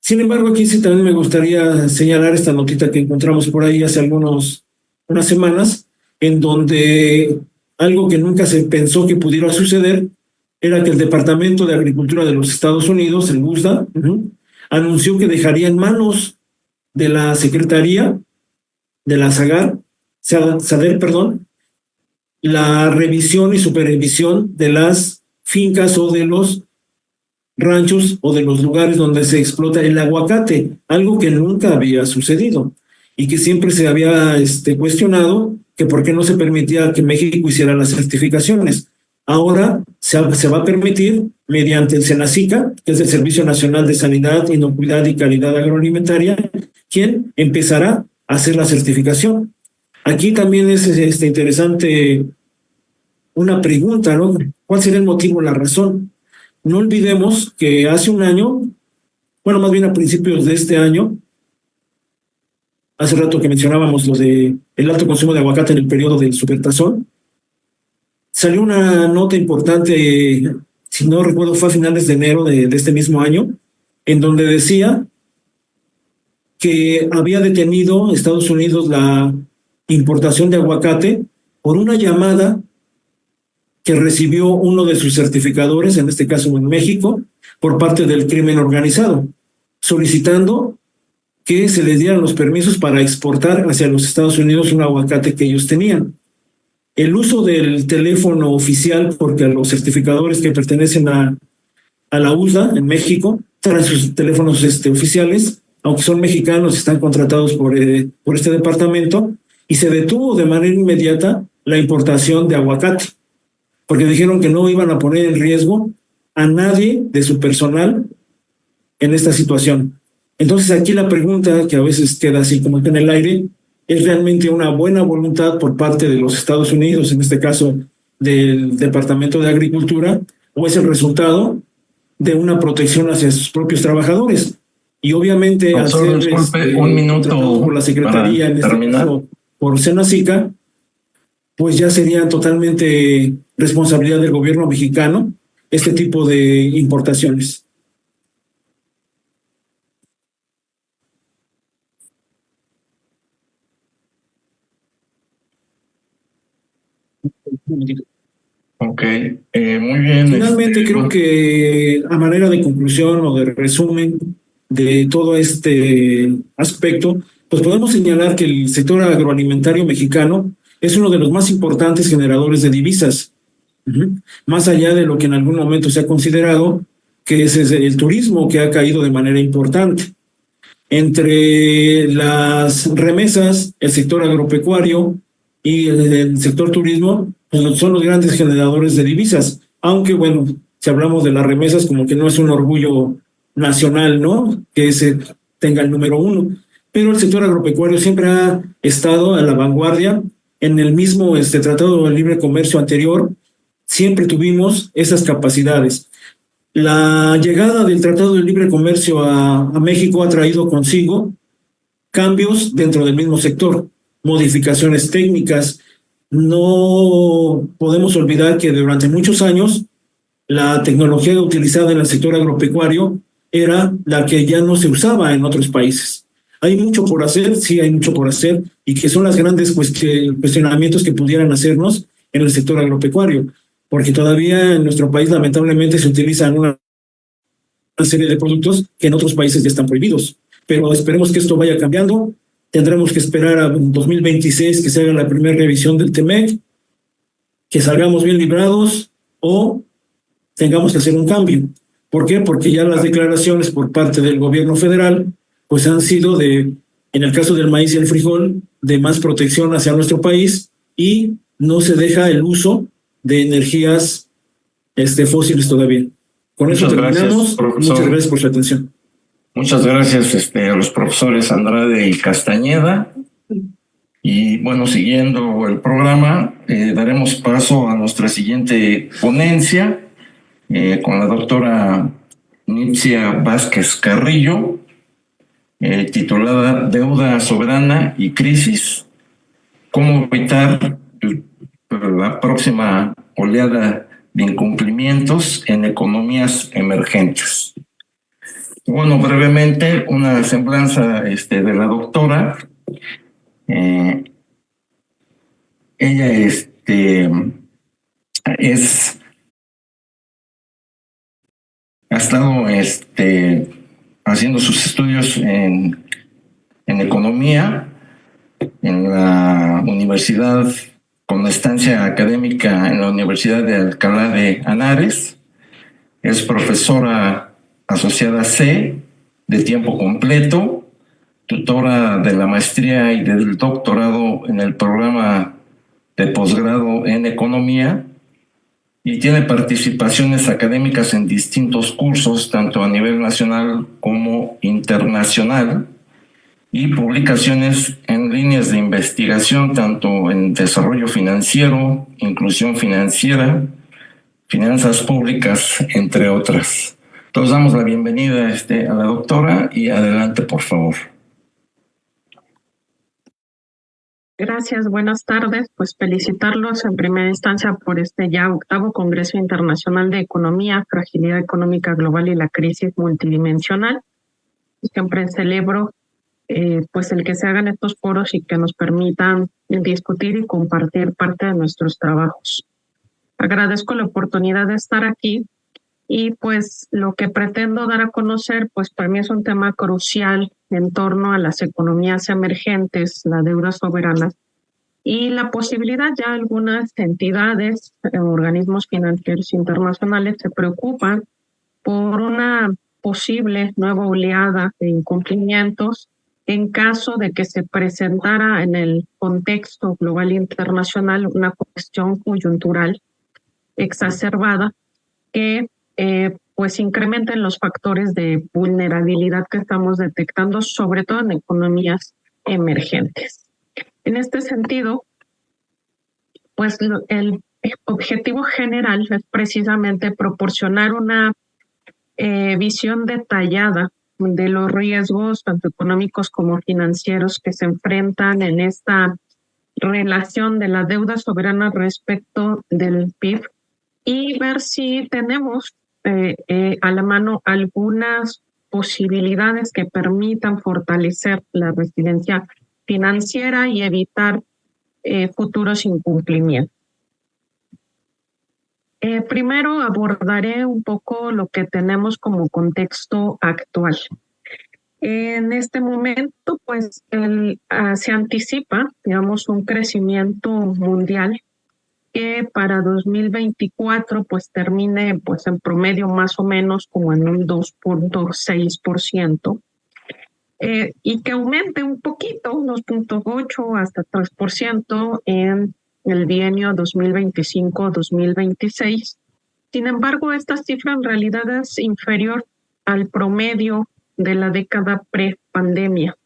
Sin embargo, aquí sí también me gustaría señalar esta notita que encontramos por ahí hace unas semanas, en donde algo que nunca se pensó que pudiera suceder era que el Departamento de Agricultura de los Estados Unidos, el USDA, anunció que dejaría en manos de la Secretaría de la SADER, la revisión y supervisión de las fincas o de los ranchos o de los lugares donde se explota el aguacate, algo que nunca había sucedido y que siempre se había cuestionado que por qué no se permitía que México hiciera las certificaciones. Ahora se va a permitir mediante el SENACICA, que es el Servicio Nacional de Sanidad, Inocuidad y Calidad Agroalimentaria, quien empezará a hacer la certificación. Aquí también es interesante una pregunta, ¿no? ¿Cuál sería el motivo, la razón? no olvidemos que hace un año, bueno, más bien a principios de este año, hace rato que mencionábamos lo de el alto consumo de aguacate en el periodo del supertazón, salió una nota importante, si no recuerdo fue a finales de enero de este mismo año, en donde decía que había detenido Estados Unidos la importación de aguacate por una llamada que recibió uno de sus certificadores, en este caso en México, por parte del crimen organizado, solicitando que se les dieran los permisos para exportar hacia los Estados Unidos un aguacate que ellos tenían. El uso del teléfono oficial, porque a los certificadores que pertenecen a la USDA en México traen sus teléfonos oficiales, aunque son mexicanos, están contratados por este departamento, y se detuvo de manera inmediata la importación de aguacate, porque dijeron que no iban a poner en riesgo a nadie de su personal en esta situación. Entonces aquí la pregunta, que a veces queda así como que en el aire, ¿es realmente una buena voluntad por parte de los Estados Unidos, en este caso del Departamento de Agricultura, o es el resultado de una protección hacia sus propios trabajadores? Y obviamente, Doctor, al ser disculpe, un minuto por la Secretaría, en este terminar. caso por Senacica, pues ya sería totalmente responsabilidad del gobierno mexicano este tipo de importaciones. Ok, muy bien. Finalmente, creo que a manera de conclusión o de resumen de todo este aspecto, pues podemos señalar que el sector agroalimentario mexicano es uno de los más importantes generadores de divisas. Más allá de lo que en algún momento se ha considerado, que es el turismo, que ha caído de manera importante. Entre las remesas, el sector agropecuario y el sector turismo, pues son los grandes generadores de divisas. Aunque, bueno, si hablamos de las remesas, como que no es un orgullo nacional, ¿no? Que ese tenga el número uno. Pero el sector agropecuario siempre ha estado a la vanguardia. En el mismo Tratado de Libre Comercio anterior, siempre tuvimos esas capacidades. La llegada del Tratado de Libre Comercio a México ha traído consigo cambios dentro del mismo sector, modificaciones técnicas. No podemos olvidar que durante muchos años la tecnología utilizada en el sector agropecuario era la que ya no se usaba en otros países. Hay mucho por hacer, sí hay mucho por hacer, y que son las grandes cuestionamientos que pudieran hacernos en el sector agropecuario, porque todavía en nuestro país lamentablemente se utilizan una serie de productos que en otros países ya están prohibidos. Pero esperemos que esto vaya cambiando. Tendremos que esperar a 2026 que se haga la primera revisión del TEMEC, que salgamos bien librados o tengamos que hacer un cambio. ¿Por qué? Porque ya las declaraciones por parte del gobierno federal pues han sido en el caso del maíz y el frijol, de más protección hacia nuestro país, y no se deja el uso de energías fósiles todavía. Con eso terminamos. Muchas gracias por su atención. Muchas gracias a los profesores Andrade y Castañeda. Y bueno, siguiendo el programa, daremos paso a nuestra siguiente ponencia con la doctora Nitzia Vázquez Carrillo, titulada Deuda soberana y crisis, cómo evitar la próxima oleada de incumplimientos en economías emergentes. Bueno, brevemente, una semblanza de la doctora. Ella ha estado haciendo sus estudios en economía en la universidad, con estancia académica en la Universidad de Alcalá de Henares. Es profesora asociada C de tiempo completo, tutora de la maestría y del doctorado en el programa de posgrado en economía, y tiene participaciones académicas en distintos cursos, tanto a nivel nacional como internacional, y publicaciones en líneas de investigación, tanto en desarrollo financiero, inclusión financiera, finanzas públicas, entre otras. Entonces damos la bienvenida a la doctora y adelante, por favor. Gracias, buenas tardes. Pues felicitarlos en primera instancia por este ya 8º Congreso Internacional de Economía, Fragilidad Económica Global y la Crisis Multidimensional. Siempre celebro pues el que se hagan estos foros y que nos permitan discutir y compartir parte de nuestros trabajos. Agradezco la oportunidad de estar aquí y pues lo que pretendo dar a conocer pues para mí es un tema crucial en torno a las economías emergentes, la deuda soberana y la posibilidad ya algunas entidades, organismos financieros internacionales se preocupan por una posible nueva oleada de incumplimientos en caso de que se presentara en el contexto global internacional una cuestión coyuntural exacerbada que pues incrementen los factores de vulnerabilidad que estamos detectando, sobre todo en economías emergentes. En este sentido, pues el objetivo general es precisamente proporcionar una visión detallada de los riesgos tanto económicos como financieros que se enfrentan en esta relación de la deuda soberana respecto del PIB y ver si tenemos a la mano algunas posibilidades que permitan fortalecer la resiliencia financiera y evitar futuros incumplimientos. Primero abordaré un poco lo que tenemos como contexto actual. En este momento, pues, se anticipa, digamos, un crecimiento mundial que para 2024, pues, termine, pues, en promedio más o menos como en un 2.6%, y que aumente un poquito, 2.8 hasta 3% en el bienio 2025-2026. Sin embargo, esta cifra en realidad es inferior al promedio de la década pre-pandemia.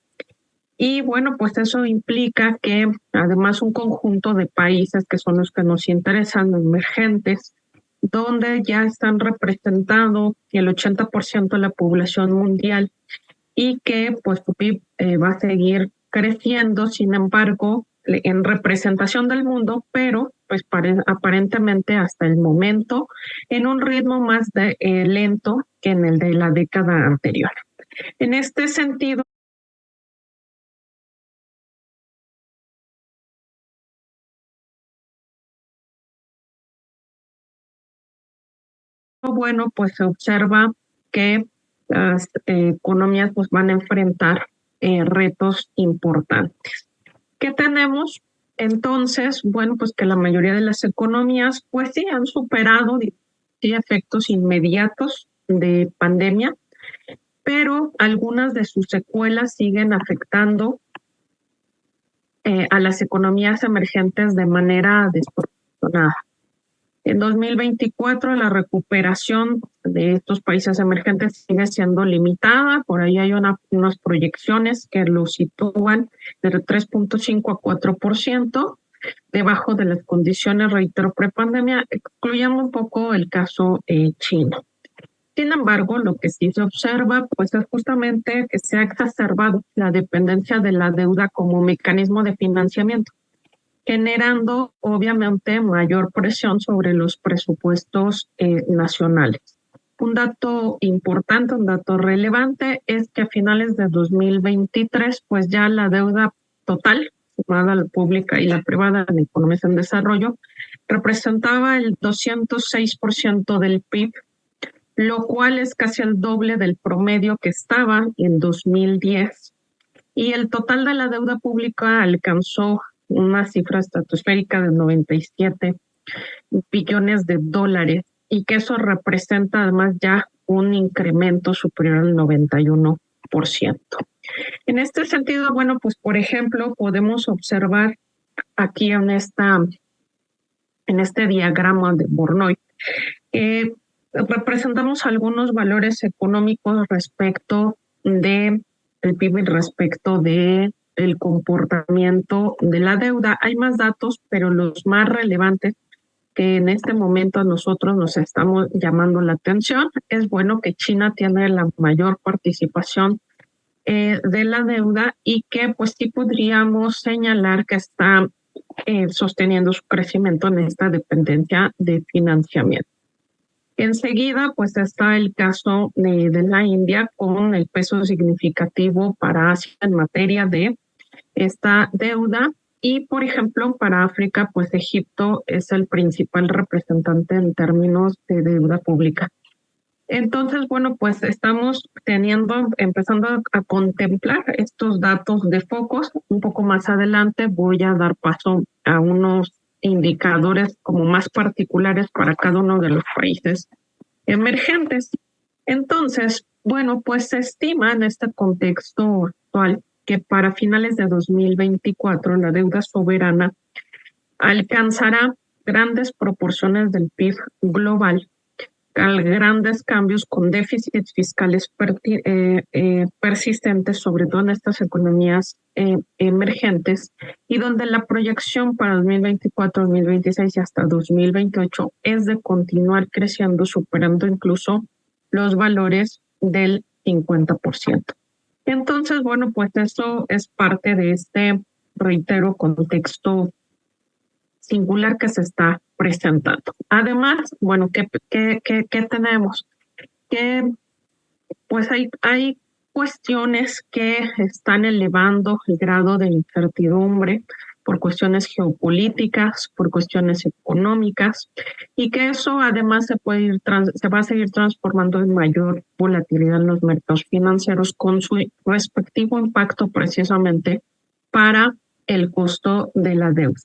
Y bueno, pues eso implica que además un conjunto de países que son los que nos interesan, emergentes, donde ya están representando el 80% de la población mundial y que pues su PIB va a seguir creciendo, sin embargo, en representación del mundo, pero pues aparentemente hasta el momento en un ritmo más lento que en el de la década anterior. En este sentido, bueno, pues se observa que las economías pues van a enfrentar retos importantes. ¿Qué tenemos? Entonces, bueno, pues que la mayoría de las economías pues sí han superado efectos inmediatos de pandemia, pero algunas de sus secuelas siguen afectando a las economías emergentes de manera desproporcionada. En 2024 la recuperación de estos países emergentes sigue siendo limitada, por ahí hay unas proyecciones que lo sitúan de 3.5 a 4%, debajo de las condiciones, reitero, prepandemia, excluyendo un poco el caso chino. Sin embargo, lo que sí se observa pues es justamente que se ha exacerbado la dependencia de la deuda como mecanismo de financiamiento, generando obviamente mayor presión sobre los presupuestos nacionales. Un dato importante, un dato relevante es que a finales de 2023 pues ya la deuda total, sumada la pública y la privada en economías en desarrollo, representaba el 206% del PIB, lo cual es casi el doble del promedio que estaba en 2010. Y el total de la deuda pública alcanzó una cifra estratosférica de 97 billones de dólares y que eso representa además ya un incremento superior al 91%. En este sentido, bueno, pues por ejemplo, podemos observar aquí en este diagrama de Voronoi que representamos algunos valores económicos respecto de el PIB, respecto de el comportamiento de la deuda. Hay más datos, pero los más relevantes que en este momento a nosotros nos estamos llamando la atención. Es bueno que China tiene la mayor participación de la deuda y que pues sí podríamos señalar que está sosteniendo su crecimiento en esta dependencia de financiamiento. Enseguida, pues está el caso de la India con el peso significativo para Asia en materia de esta deuda. Y, por ejemplo, para África, pues Egipto es el principal representante en términos de deuda pública. Entonces, bueno, pues estamos empezando a contemplar estos datos de focos. Un poco más adelante voy a dar paso a unos indicadores como más particulares para cada uno de los países emergentes. Entonces, bueno, pues se estima en este contexto actual que para finales de 2024 la deuda soberana alcanzará grandes proporciones del PIB global, grandes cambios con déficits fiscales persistentes, sobre todo en estas economías emergentes, y donde la proyección para 2024, 2026 y hasta 2028 es de continuar creciendo, superando incluso los valores del 50%. Entonces, bueno, pues eso es parte de este, reitero, contexto singular que se está presentando. Además, bueno, ¿qué tenemos? Que pues hay cuestiones que están elevando el grado de incertidumbre por cuestiones geopolíticas, por cuestiones económicas, y que eso además se va a seguir transformando en mayor volatilidad en los mercados financieros con su respectivo impacto precisamente para el costo de la deuda.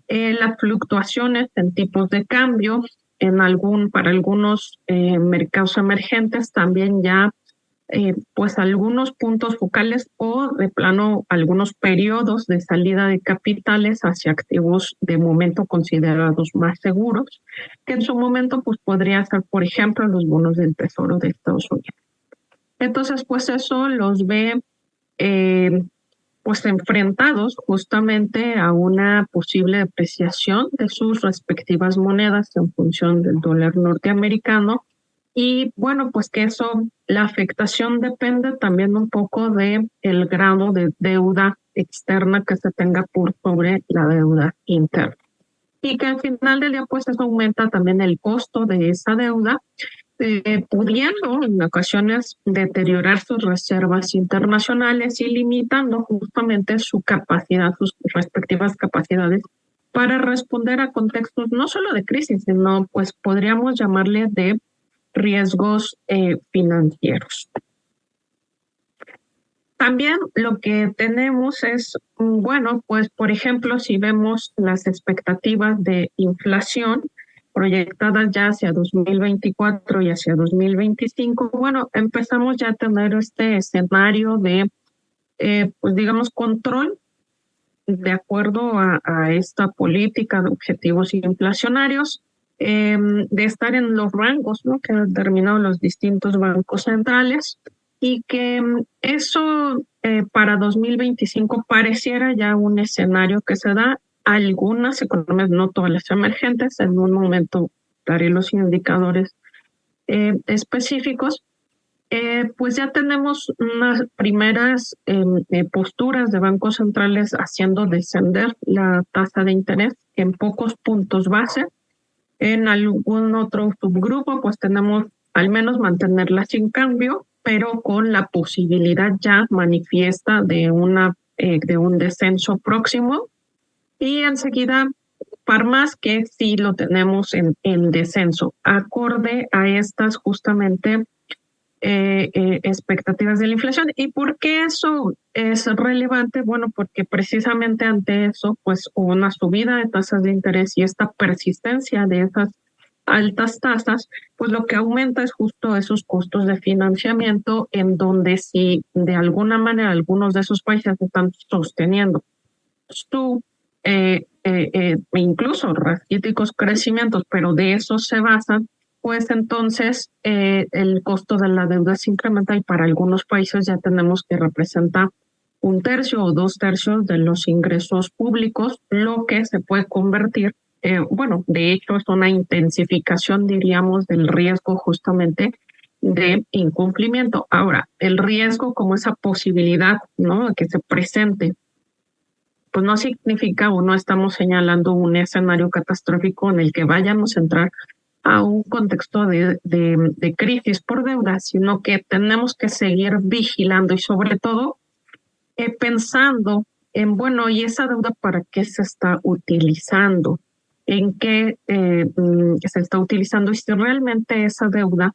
Las fluctuaciones en tipos de cambio para algunos mercados emergentes también ya pues algunos puntos focales o de plano algunos periodos de salida de capitales hacia activos de momento considerados más seguros, que en su momento pues podría ser, por ejemplo, los bonos del Tesoro de Estados Unidos. Entonces, pues eso los ve pues enfrentados justamente a una posible depreciación de sus respectivas monedas en función del dólar norteamericano. Y bueno, pues que eso, la afectación depende también un poco de el grado de deuda externa que se tenga por sobre la deuda interna. Y que al final del día, pues eso aumenta también el costo de esa deuda, pudiendo en ocasiones deteriorar sus reservas internacionales y limitando justamente su capacidad, sus respectivas capacidades para responder a contextos no solo de crisis, sino pues podríamos llamarle de riesgos financieros. También lo que tenemos es, bueno, pues por ejemplo, si vemos las expectativas de inflación proyectadas ya hacia 2024 y hacia 2025, bueno, empezamos ya a tener este escenario de, pues digamos, control de acuerdo a esta política de objetivos inflacionarios, de estar en los rangos, ¿no?, que han determinado los distintos bancos centrales, y que eso para 2025 pareciera ya un escenario que se da. Algunas economías, no todas las emergentes, en un momento daré los indicadores específicos, pues ya tenemos unas primeras posturas de bancos centrales haciendo descender la tasa de interés en pocos puntos base. En algún otro subgrupo, pues tenemos al menos mantenerla sin cambio, pero con la posibilidad ya manifiesta de un descenso próximo. Y enseguida, Farmas, que sí lo tenemos en descenso, acorde a estas justamente expectativas de la inflación. ¿Y por qué eso es relevante? Bueno, porque precisamente ante eso, pues hubo una subida de tasas de interés y esta persistencia de esas altas tasas, pues lo que aumenta es justo esos costos de financiamiento, en donde si de alguna manera algunos de esos países están sosteniendo su incluso raquíticos crecimientos, pero de eso se basan, pues entonces el costo de la deuda se incrementa, y para algunos países ya tenemos que representar 1/3 o 2/3 de los ingresos públicos, lo que se puede convertir bueno, de hecho es una intensificación, diríamos, del riesgo justamente de incumplimiento. Ahora, el riesgo como esa posibilidad, ¿no?, que se presente, pues no significa o no estamos señalando un escenario catastrófico en el que vayamos a entrar a un contexto de crisis por deuda, sino que tenemos que seguir vigilando y sobre todo pensando en, bueno, ¿y esa deuda para qué se está utilizando? ¿En qué se está utilizando? Y si realmente esa deuda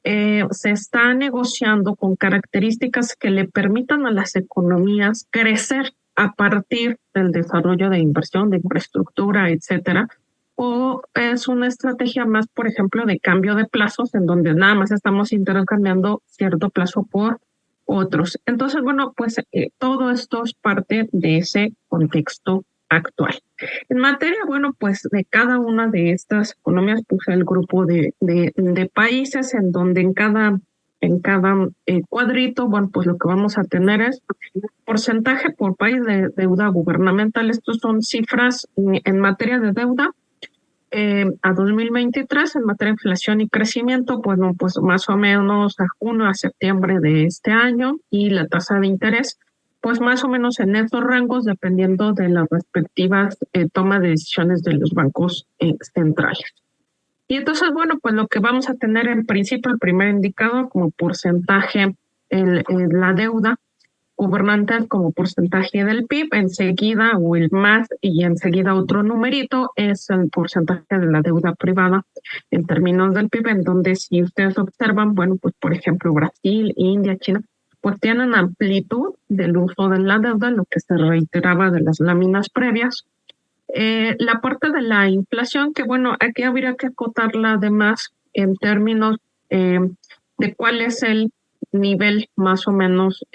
se está negociando con características que le permitan a las economías crecer a partir del desarrollo de inversión, de infraestructura, etcétera, o es una estrategia más, por ejemplo, de cambio de plazos, en donde nada más estamos intercambiando cierto plazo por otros. Entonces, bueno, pues todo esto es parte de ese contexto actual. En materia, bueno, pues de cada una de estas economías puse el grupo de países en donde en cada cuadrito, bueno, pues lo que vamos a tener es porcentaje por país de deuda gubernamental. Estos son cifras en materia de deuda a 2023, en materia de inflación y crecimiento, bueno, pues más o menos a junio a septiembre de este año, y la tasa de interés, pues más o menos en estos rangos, dependiendo de las respectivas tomas de decisiones de los bancos centrales. Y entonces, bueno, pues lo que vamos a tener en principio, el primer indicador como porcentaje, la deuda gubernamental como porcentaje del PIB, enseguida o el más y enseguida otro numerito es el porcentaje de la deuda privada en términos del PIB, en donde si ustedes observan, bueno, pues por ejemplo Brasil, India, China, pues tienen amplitud del uso de la deuda, lo que se reiteraba de las láminas previas. La parte de la inflación, que bueno, aquí habría que acotarla además en términos de cuál es el nivel más o menos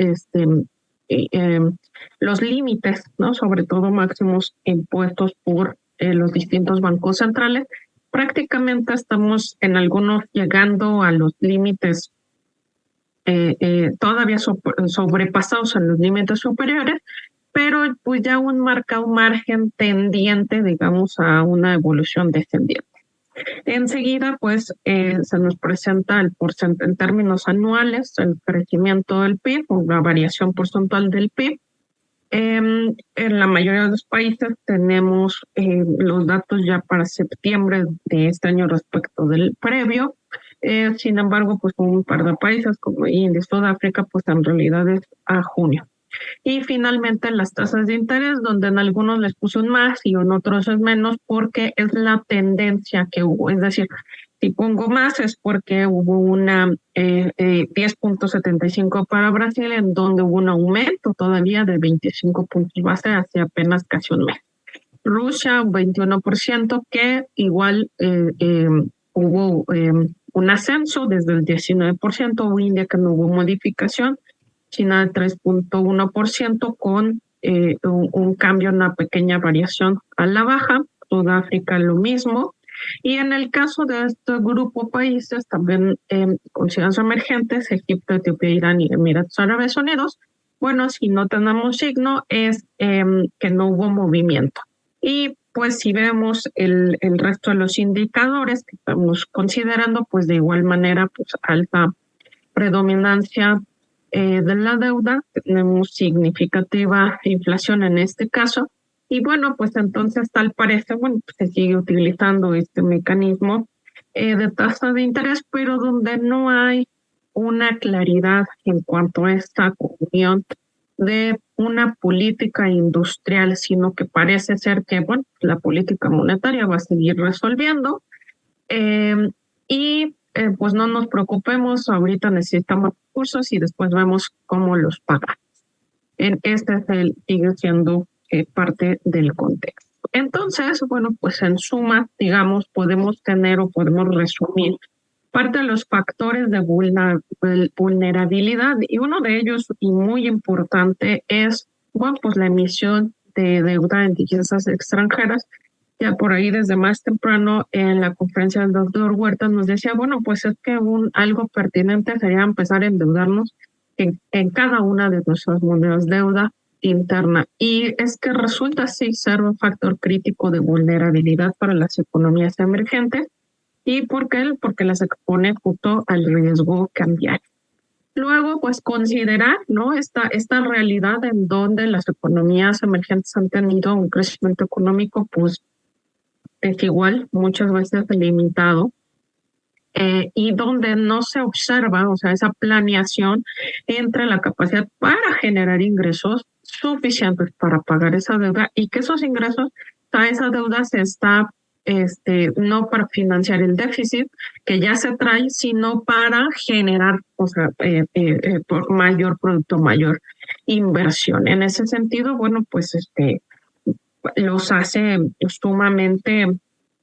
los límites, ¿no?, sobre todo máximos impuestos por los distintos bancos centrales. Prácticamente estamos en algunos llegando a los límites todavía sobrepasados en los límites superiores, pero pues ya marca un margen tendiente, digamos, a una evolución descendiente. Enseguida, pues, se nos presenta el porcentaje en términos anuales, el crecimiento del PIB, o la variación porcentual del PIB. En la mayoría de los países tenemos los datos ya para septiembre de este año respecto del previo. Sin embargo, pues un par de países como India y Sudáfrica, pues en realidad es a junio. Y finalmente las tasas de interés, donde en algunos les puse un más y en otros es menos, porque es la tendencia que hubo. Es decir, si pongo más es porque hubo una 10.75 para Brasil, en donde hubo un aumento todavía de 25 puntos base hace apenas casi un mes. Rusia, un 21%, que igual hubo un ascenso desde el 19%, o India, que no hubo modificación, China 3.1% con un cambio, una pequeña variación a la baja, Sudáfrica lo mismo. Y en el caso de este grupo de países, también considerados emergentes, Egipto, Etiopía, Irán y Emiratos Árabes Unidos, bueno, si no tenemos signo es que no hubo movimiento. Y pues si vemos el resto de los indicadores que estamos considerando, pues de igual manera, pues alta predominancia de la deuda, tenemos significativa inflación en este caso, y bueno, pues entonces tal parece, bueno, pues se sigue utilizando este mecanismo de tasa de interés, pero donde no hay una claridad en cuanto a esta comunión de una política industrial, sino que parece ser que, bueno, la política monetaria va a seguir resolviendo pues no nos preocupemos, ahorita necesitamos recursos y después vemos cómo los pagamos. Sigue siendo parte del contexto. Entonces, bueno, pues en suma, digamos, podemos tener o podemos resumir parte de los factores de vulnerabilidad, y uno de ellos, y muy importante, es, bueno, pues la emisión de deuda en divisas extranjeras. Ya por ahí desde más temprano en la conferencia del doctor Huerta nos decía, bueno, pues es que algo pertinente sería empezar a endeudarnos en cada una de nuestras monedas deuda, interna. Y es que resulta así ser un factor crítico de vulnerabilidad para las economías emergentes. ¿Y por qué? Porque las expone justo al riesgo cambiario. Luego, pues considerar, ¿no? Esta realidad en donde las economías emergentes han tenido un crecimiento económico, pues desigual, muchas veces limitado, y donde no se observa, o sea, esa planeación entre la capacidad para generar ingresos suficientes para pagar esa deuda y que esos ingresos, esa deuda se está no para financiar el déficit que ya se trae, sino para generar, o sea, por mayor producto, mayor inversión. En ese sentido, bueno, pues los hace sumamente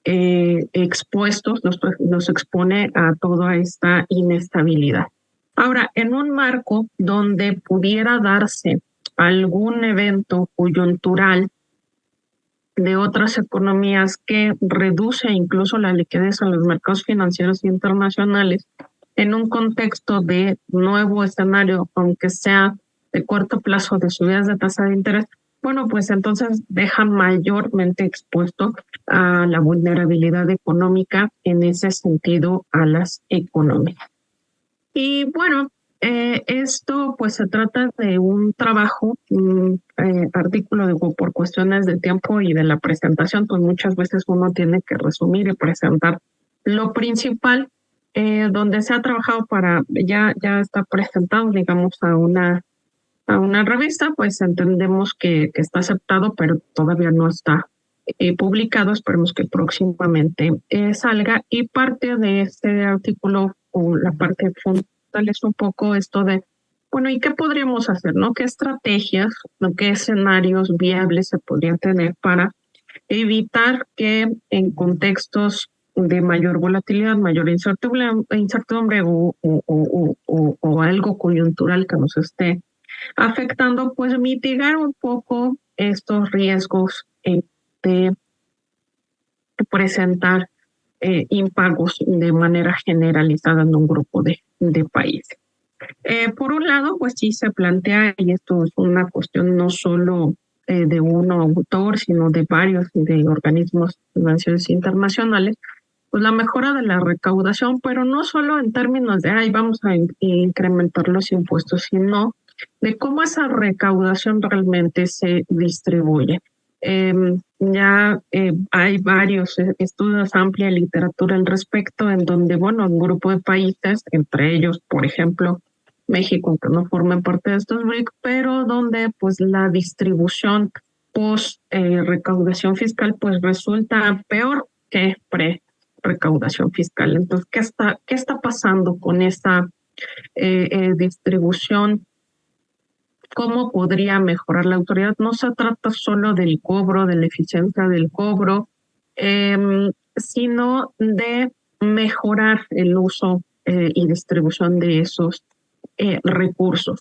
expuestos, los expone a toda esta inestabilidad. Ahora, en un marco donde pudiera darse algún evento coyuntural de otras economías que reduce incluso la liquidez en los mercados financieros internacionales, en un contexto de nuevo escenario, aunque sea de corto plazo, de subidas de tasa de interés, bueno, pues entonces deja mayormente expuesto a la vulnerabilidad económica en ese sentido a las economías. Y bueno, esto pues se trata de un trabajo, un artículo por cuestiones de tiempo y de la presentación, pues muchas veces uno tiene que resumir y presentar lo principal, donde se ha trabajado ya está presentado, digamos, a una revista, pues entendemos que está aceptado, pero todavía no está publicado. Esperemos que próximamente salga. Y parte de este artículo, o la parte fundamental, es un poco esto de, bueno, ¿y qué podríamos hacer, no? ¿Qué estrategias, qué escenarios viables se podrían tener para evitar que en contextos de mayor volatilidad, mayor incertidumbre o algo coyuntural que nos esté afectando, pues mitigar un poco estos riesgos de presentar impagos de manera generalizada en un grupo de países? Por un lado, pues sí se plantea, y esto es una cuestión no solo de un autor, sino de varios de organismos financieros internacionales, pues la mejora de la recaudación, pero no solo en términos de, vamos a incrementar los impuestos, sino de cómo esa recaudación realmente se distribuye. Hay varios estudios, amplia literatura al respecto, en donde, bueno, un grupo de países, entre ellos, por ejemplo, México, que no forman parte de estos BRIC, pero donde pues la distribución post recaudación fiscal pues resulta peor que pre-recaudación fiscal. Entonces, ¿qué está pasando con esta distribución? ¿Cómo podría mejorar la autoridad? No se trata solo del cobro, de la eficiencia del cobro, sino de mejorar el uso y distribución de esos recursos.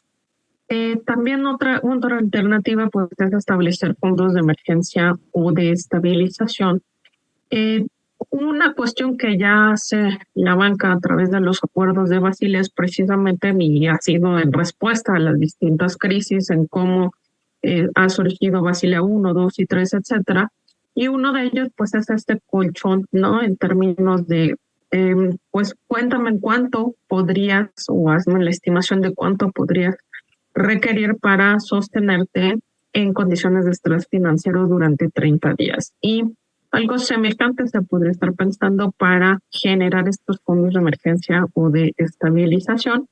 También otra alternativa pues, es establecer fondos de emergencia o de estabilización. Una cuestión que ya hace la banca a través de los acuerdos de Basilea es precisamente y ha sido en respuesta a las distintas crisis en cómo ha surgido Basilea 1, 2 y 3, etcétera. Y uno de ellos pues es este colchón, ¿no? En términos de, pues cuéntame en cuánto podrías, o hazme la estimación de cuánto podrías requerir para sostenerte en condiciones de estrés financiero durante 30 días. Y algo semejante se podría estar pensando para generar estos fondos de emergencia o de estabilización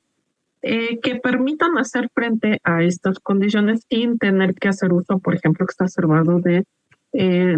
que permitan hacer frente a estas condiciones sin tener que hacer uso, por ejemplo, exacerbado de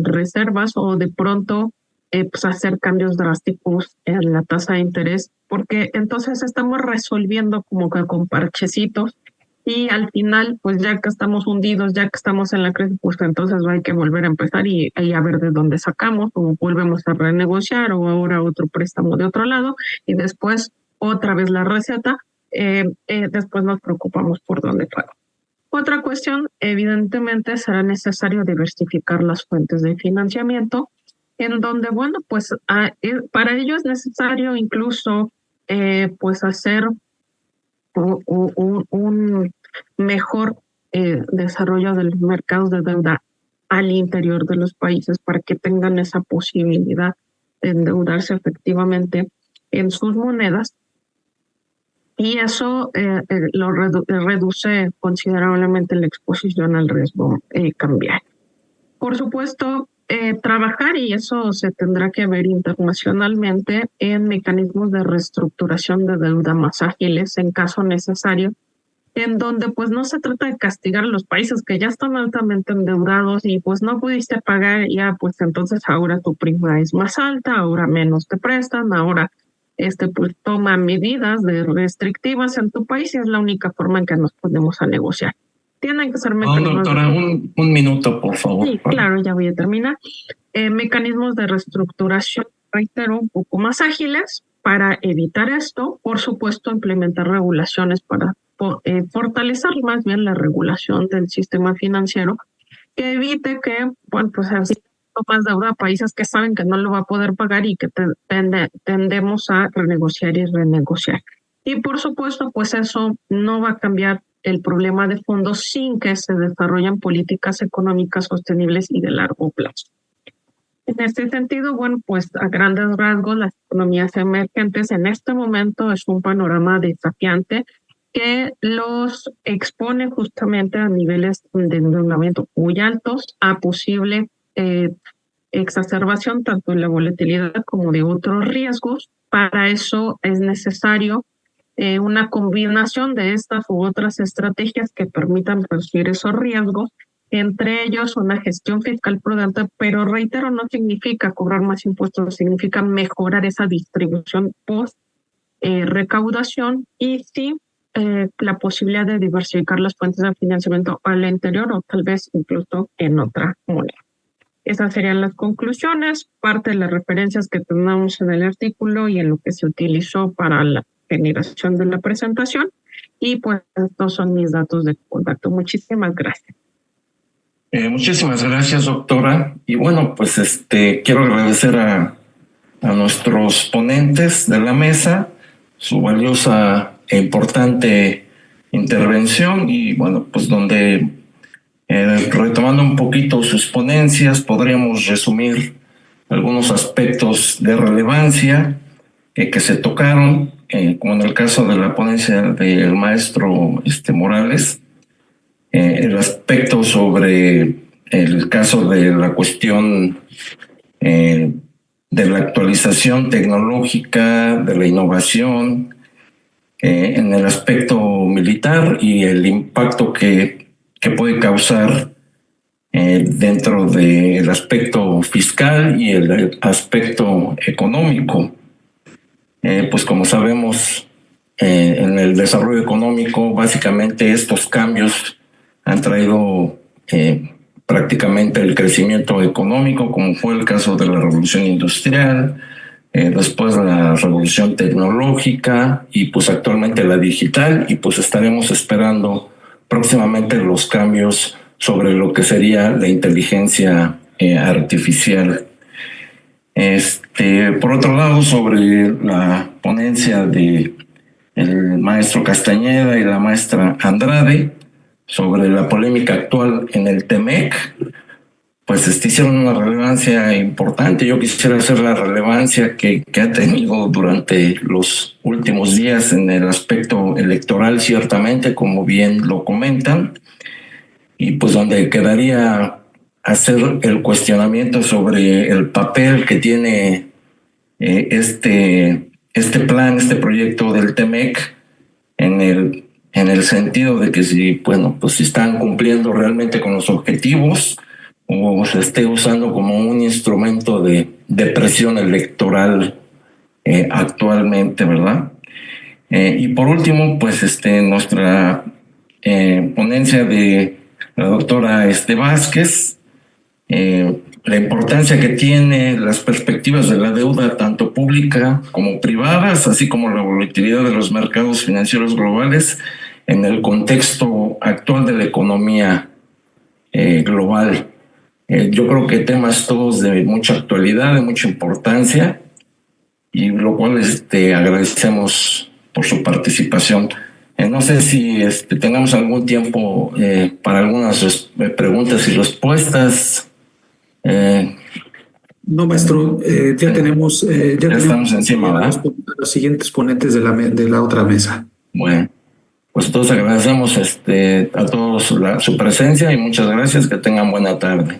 reservas o de pronto pues hacer cambios drásticos en la tasa de interés, porque entonces estamos resolviendo como que con parchecitos. Y al final, pues ya que estamos hundidos, ya que estamos en la crisis, pues entonces hay que volver a empezar y a ver de dónde sacamos, o volvemos a renegociar, o ahora otro préstamo de otro lado, y después otra vez la receta, después nos preocupamos por dónde pago. Otra cuestión, evidentemente será necesario diversificar las fuentes de financiamiento, en donde, bueno, pues para ello es necesario incluso pues hacer un mejor desarrollo de los mercados de deuda al interior de los países para que tengan esa posibilidad de endeudarse efectivamente en sus monedas. Y eso reduce considerablemente la exposición al riesgo cambiario. Por supuesto, trabajar, y eso se tendrá que ver internacionalmente, en mecanismos de reestructuración de deuda más ágiles en caso necesario, en donde pues no se trata de castigar a los países que ya están altamente endeudados y pues no pudiste pagar, ya pues entonces ahora tu prima es más alta, ahora menos te prestan, ahora pues toma medidas restrictivas en tu país y es la única forma en que nos podemos a negociar. Tienen que ser mecanismos. Doctora, un minuto, por favor. Sí, claro, ya voy a terminar. Mecanismos de reestructuración, reitero, un poco más ágiles para evitar esto. Por supuesto, implementar regulaciones para fortalecer más bien la regulación del sistema financiero, que evite que, bueno, pues así tomas deuda a países que saben que no lo va a poder pagar y que tendemos a renegociar y renegociar. Y por supuesto, pues eso no va a cambiar el problema de fondo sin que se desarrollen políticas económicas sostenibles y de largo plazo. En este sentido, bueno, pues a grandes rasgos, las economías emergentes en este momento es un panorama desafiante que los expone justamente a niveles de endeudamiento muy altos, a posible exacerbación tanto de la volatilidad como de otros riesgos. Para eso es necesario una combinación de estas u otras estrategias que permitan reducir esos riesgos, entre ellos una gestión fiscal prudente, pero reitero, no significa cobrar más impuestos, significa mejorar esa distribución post recaudación y sí la posibilidad de diversificar las fuentes de financiamiento al interior o tal vez incluso en otra moneda. Esas serían las conclusiones, parte de las referencias que tenemos en el artículo y en lo que se utilizó para la generación de la presentación. Y pues estos son mis datos de contacto. Muchísimas gracias. Muchísimas gracias, doctora. Y bueno, pues quiero agradecer a nuestros ponentes de la mesa su valiosa e importante intervención y bueno, pues donde retomando un poquito sus ponencias podríamos resumir algunos aspectos de relevancia que se tocaron, como en el caso de la ponencia del maestro Morales, el aspecto sobre el caso de la cuestión de la actualización tecnológica, de la innovación, en el aspecto militar y el impacto que puede causar dentro del aspecto fiscal y el aspecto económico. Pues como sabemos, en el desarrollo económico, básicamente estos cambios han traído prácticamente el crecimiento económico, como fue el caso de la revolución industrial, después la revolución tecnológica y pues actualmente la digital, y pues estaremos esperando próximamente los cambios sobre lo que sería la inteligencia artificial. Por otro lado, sobre la ponencia de el maestro Castañeda y la maestra Andrade sobre la polémica actual en el TEMEC, pues hicieron una relevancia importante. Yo quisiera hacer la relevancia que ha tenido durante los últimos días en el aspecto electoral, ciertamente, como bien lo comentan, y pues donde quedaría hacer el cuestionamiento sobre el papel que tiene este plan, este proyecto del TEMEC en el sentido de que si están cumpliendo realmente con los objetivos o se esté usando como un instrumento de presión electoral actualmente, ¿verdad? Y por último, pues nuestra ponencia de la doctora Vázquez, la importancia que tiene las perspectivas de la deuda tanto pública como privadas, así como la volatilidad de los mercados financieros globales en el contexto actual de la economía global. Yo creo que temas todos de mucha actualidad, de mucha importancia, y lo cual agradecemos por su participación. No sé si tengamos algún tiempo para algunas preguntas y respuestas. No, maestro, ya tenemos... ya estamos encima, ¿verdad? Los siguientes ponentes de la otra mesa. Bueno, pues todos agradecemos a todos su presencia y muchas gracias. Que tengan buena tarde.